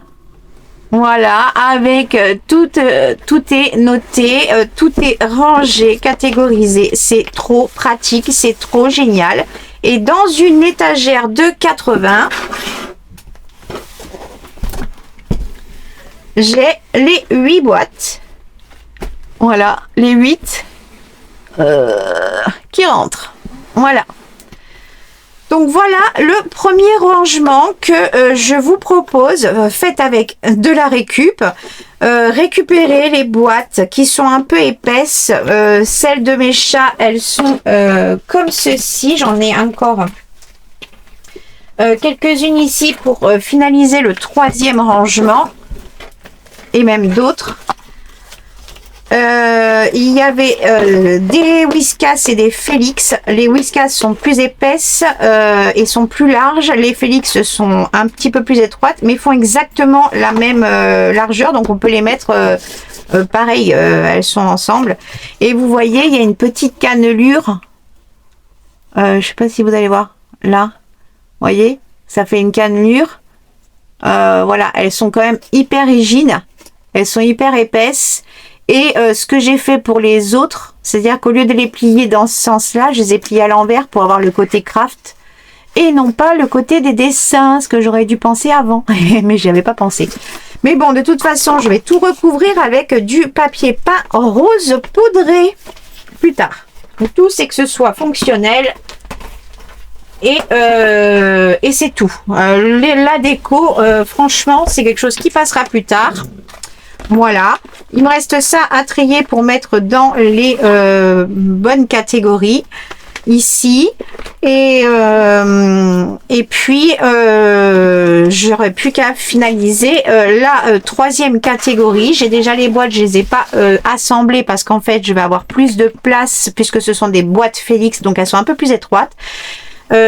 Voilà, avec tout est noté, tout est rangé, catégorisé. C'est trop pratique, c'est trop génial. Et dans une étagère de 80, j'ai les 8 boîtes. Voilà, les 8 qui rentrent. Voilà. Donc voilà le premier rangement que je vous propose. Faites avec de la récup. Récupérez les boîtes qui sont un peu épaisses. Celles de mes chats, elles sont comme ceci. J'en ai encore quelques-unes ici pour finaliser le troisième rangement. Et même d'autres. Il y avait des Whiskas et des Félix. Les Whiskas sont plus épaisses et sont plus larges. Les Félix sont un petit peu plus étroites, mais font exactement la même largeur. Donc on peut les mettre pareil, elles sont ensemble. Et vous voyez, il y a une petite cannelure. Je sais pas si vous allez voir. Là, vous voyez, ça fait une cannelure. Voilà, elles sont quand même hyper rigides. Elles sont hyper épaisses. Et ce que j'ai fait pour les autres, c'est-à-dire qu'au lieu de les plier dans ce sens-là, je les ai pliés à l'envers pour avoir le côté craft et non pas le côté des dessins, ce que j'aurais dû penser avant, mais j'y avais pas pensé. Mais bon, de toute façon, je vais tout recouvrir avec du papier peint rose poudré plus tard. Le tout, c'est que ce soit fonctionnel et c'est tout. La déco, franchement, c'est quelque chose qui passera plus tard. Voilà, il me reste ça à trier pour mettre dans les bonnes catégories ici et puis j'aurais plus qu'à finaliser la troisième catégorie. J'ai déjà les boîtes, je les ai pas assemblées parce qu'en fait je vais avoir plus de place puisque ce sont des boîtes Félix, donc elles sont un peu plus étroites.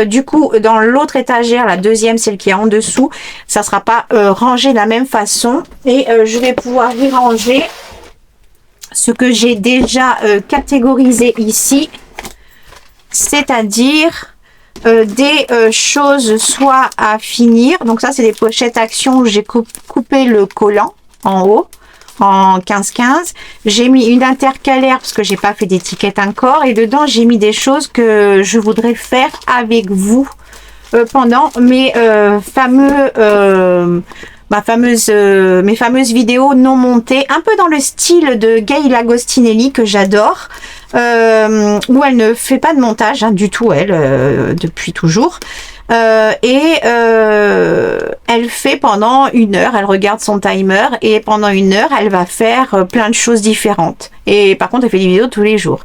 Du coup, dans l'autre étagère, la deuxième, celle qui est en dessous, ça sera pas rangé de la même façon. Et je vais pouvoir y ranger ce que j'ai déjà catégorisé ici. C'est-à-dire des choses soit à finir. Donc ça, c'est des pochettes actions où j'ai coupé le collant en haut. En 15-15, j'ai mis une intercalaire parce que j'ai pas fait d'étiquette encore et dedans j'ai mis des choses que je voudrais faire avec vous pendant mes mes fameuses vidéos non montées, un peu dans le style de Gail Agostinelli que j'adore, où elle ne fait pas de montage du tout, elle, depuis toujours. Elle fait pendant 1 heure, elle regarde son timer et pendant 1 heure, elle va faire plein de choses différentes. Et par contre, elle fait des vidéos tous les jours.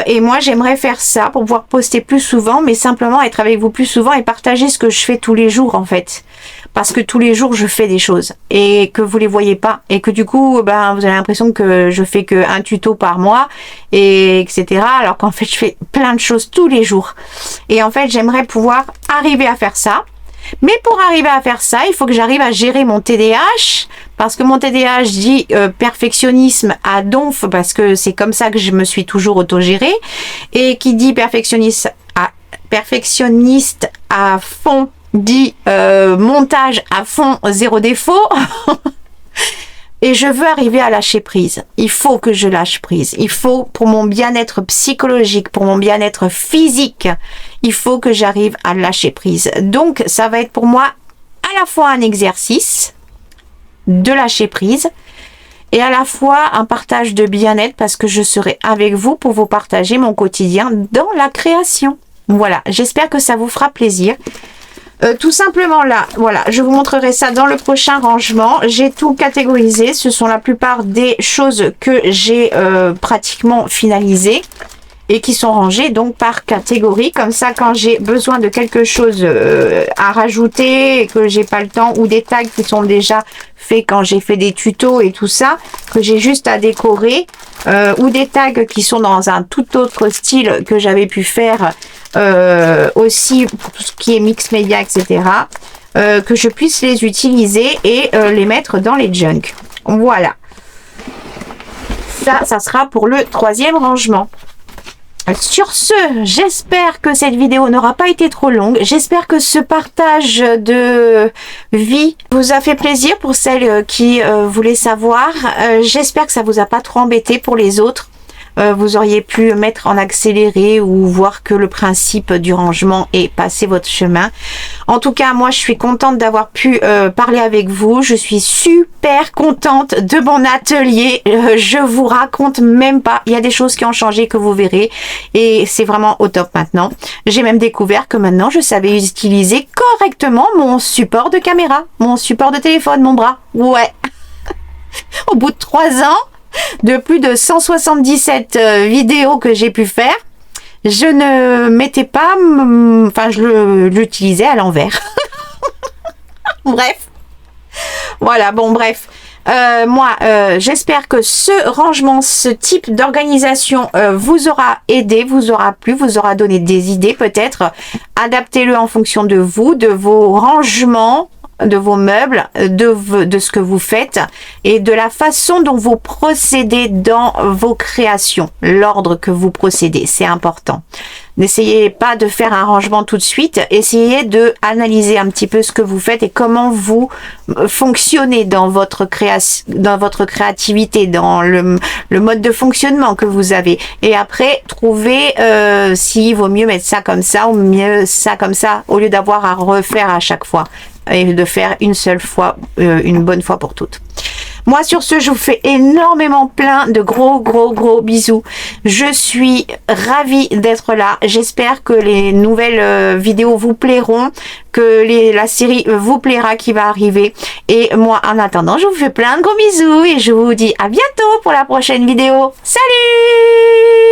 Et moi, j'aimerais faire ça pour pouvoir poster plus souvent, mais simplement être avec vous plus souvent et partager ce que je fais tous les jours, en fait. Parce que tous les jours, je fais des choses et que vous les voyez pas. Et que du coup, ben, vous avez l'impression que je fais qu'un tuto par mois, et etc. Alors qu'en fait, je fais plein de choses tous les jours. Et en fait, j'aimerais pouvoir arriver à faire ça. Mais pour arriver à faire ça, il faut que j'arrive à gérer mon TDAH. Parce que mon TDAH dit perfectionnisme à donf, parce que c'est comme ça que je me suis toujours autogérée. Et qui dit perfectionniste à fond, dit montage à fond, 0 défaut. Et je veux arriver à lâcher prise. Il faut que je lâche prise. Il faut, pour mon bien-être psychologique, pour mon bien-être physique, il faut que j'arrive à lâcher prise. Donc, ça va être pour moi à la fois un exercice de lâcher prise et à la fois un partage de bien-être parce que je serai avec vous pour vous partager mon quotidien dans la création. Voilà, j'espère que ça vous fera plaisir. Tout simplement là, voilà, je vous montrerai ça dans le prochain rangement. J'ai tout catégorisé, ce sont la plupart des choses que j'ai pratiquement finalisées et qui sont rangées donc par catégorie. Comme ça, quand j'ai besoin de quelque chose à rajouter et que j'ai pas le temps, ou des tags qui sont déjà faits quand j'ai fait des tutos et tout ça, que j'ai juste à décorer, ou des tags qui sont dans un tout autre style que j'avais pu faire aussi pour tout ce qui est mix média, etc. Que je puisse les utiliser et les mettre dans les junk. Voilà. Ça sera pour le troisième rangement. Sur ce, j'espère que cette vidéo n'aura pas été trop longue. J'espère que ce partage de vie vous a fait plaisir pour celles qui voulaient savoir. J'espère que ça vous a pas trop embêté pour les autres. vous auriez pu mettre en accéléré ou voir que le principe du rangement est passé votre chemin. En tout cas, moi, je suis contente d'avoir pu parler avec vous. Je suis super contente de mon atelier. Je vous raconte même pas. Il y a des choses qui ont changé que vous verrez et c'est vraiment au top maintenant. J'ai même découvert que maintenant, je savais utiliser correctement mon support de caméra, mon support de téléphone, mon bras. Ouais. Au bout de 3 ans, de plus de 177 vidéos que j'ai pu faire, je ne mettais pas, enfin je l'utilisais à l'envers. Bref, voilà, bon bref. Moi, j'espère que ce rangement, ce type d'organisation vous aura aidé, vous aura plu, vous aura donné des idées peut-être. Adaptez-le en fonction de vous, de vos rangements, de vos meubles, de ce que vous faites et de la façon dont vous procédez dans vos créations, l'ordre que vous procédez, c'est important. N'essayez pas de faire un rangement tout de suite, essayez de analyser un petit peu ce que vous faites et comment vous fonctionnez dans votre créativité, dans le mode de fonctionnement que vous avez. Et après, trouvez s'il vaut mieux mettre ça comme ça ou mieux ça comme ça, au lieu d'avoir à refaire à chaque fois et de faire une seule fois, une bonne fois pour toutes. Moi, sur ce, je vous fais énormément plein de gros bisous. Je suis ravie d'être là. J'espère que les nouvelles vidéos vous plairont, que la série vous plaira qui va arriver. Et moi, en attendant, je vous fais plein de gros bisous et je vous dis à bientôt pour la prochaine vidéo. Salut!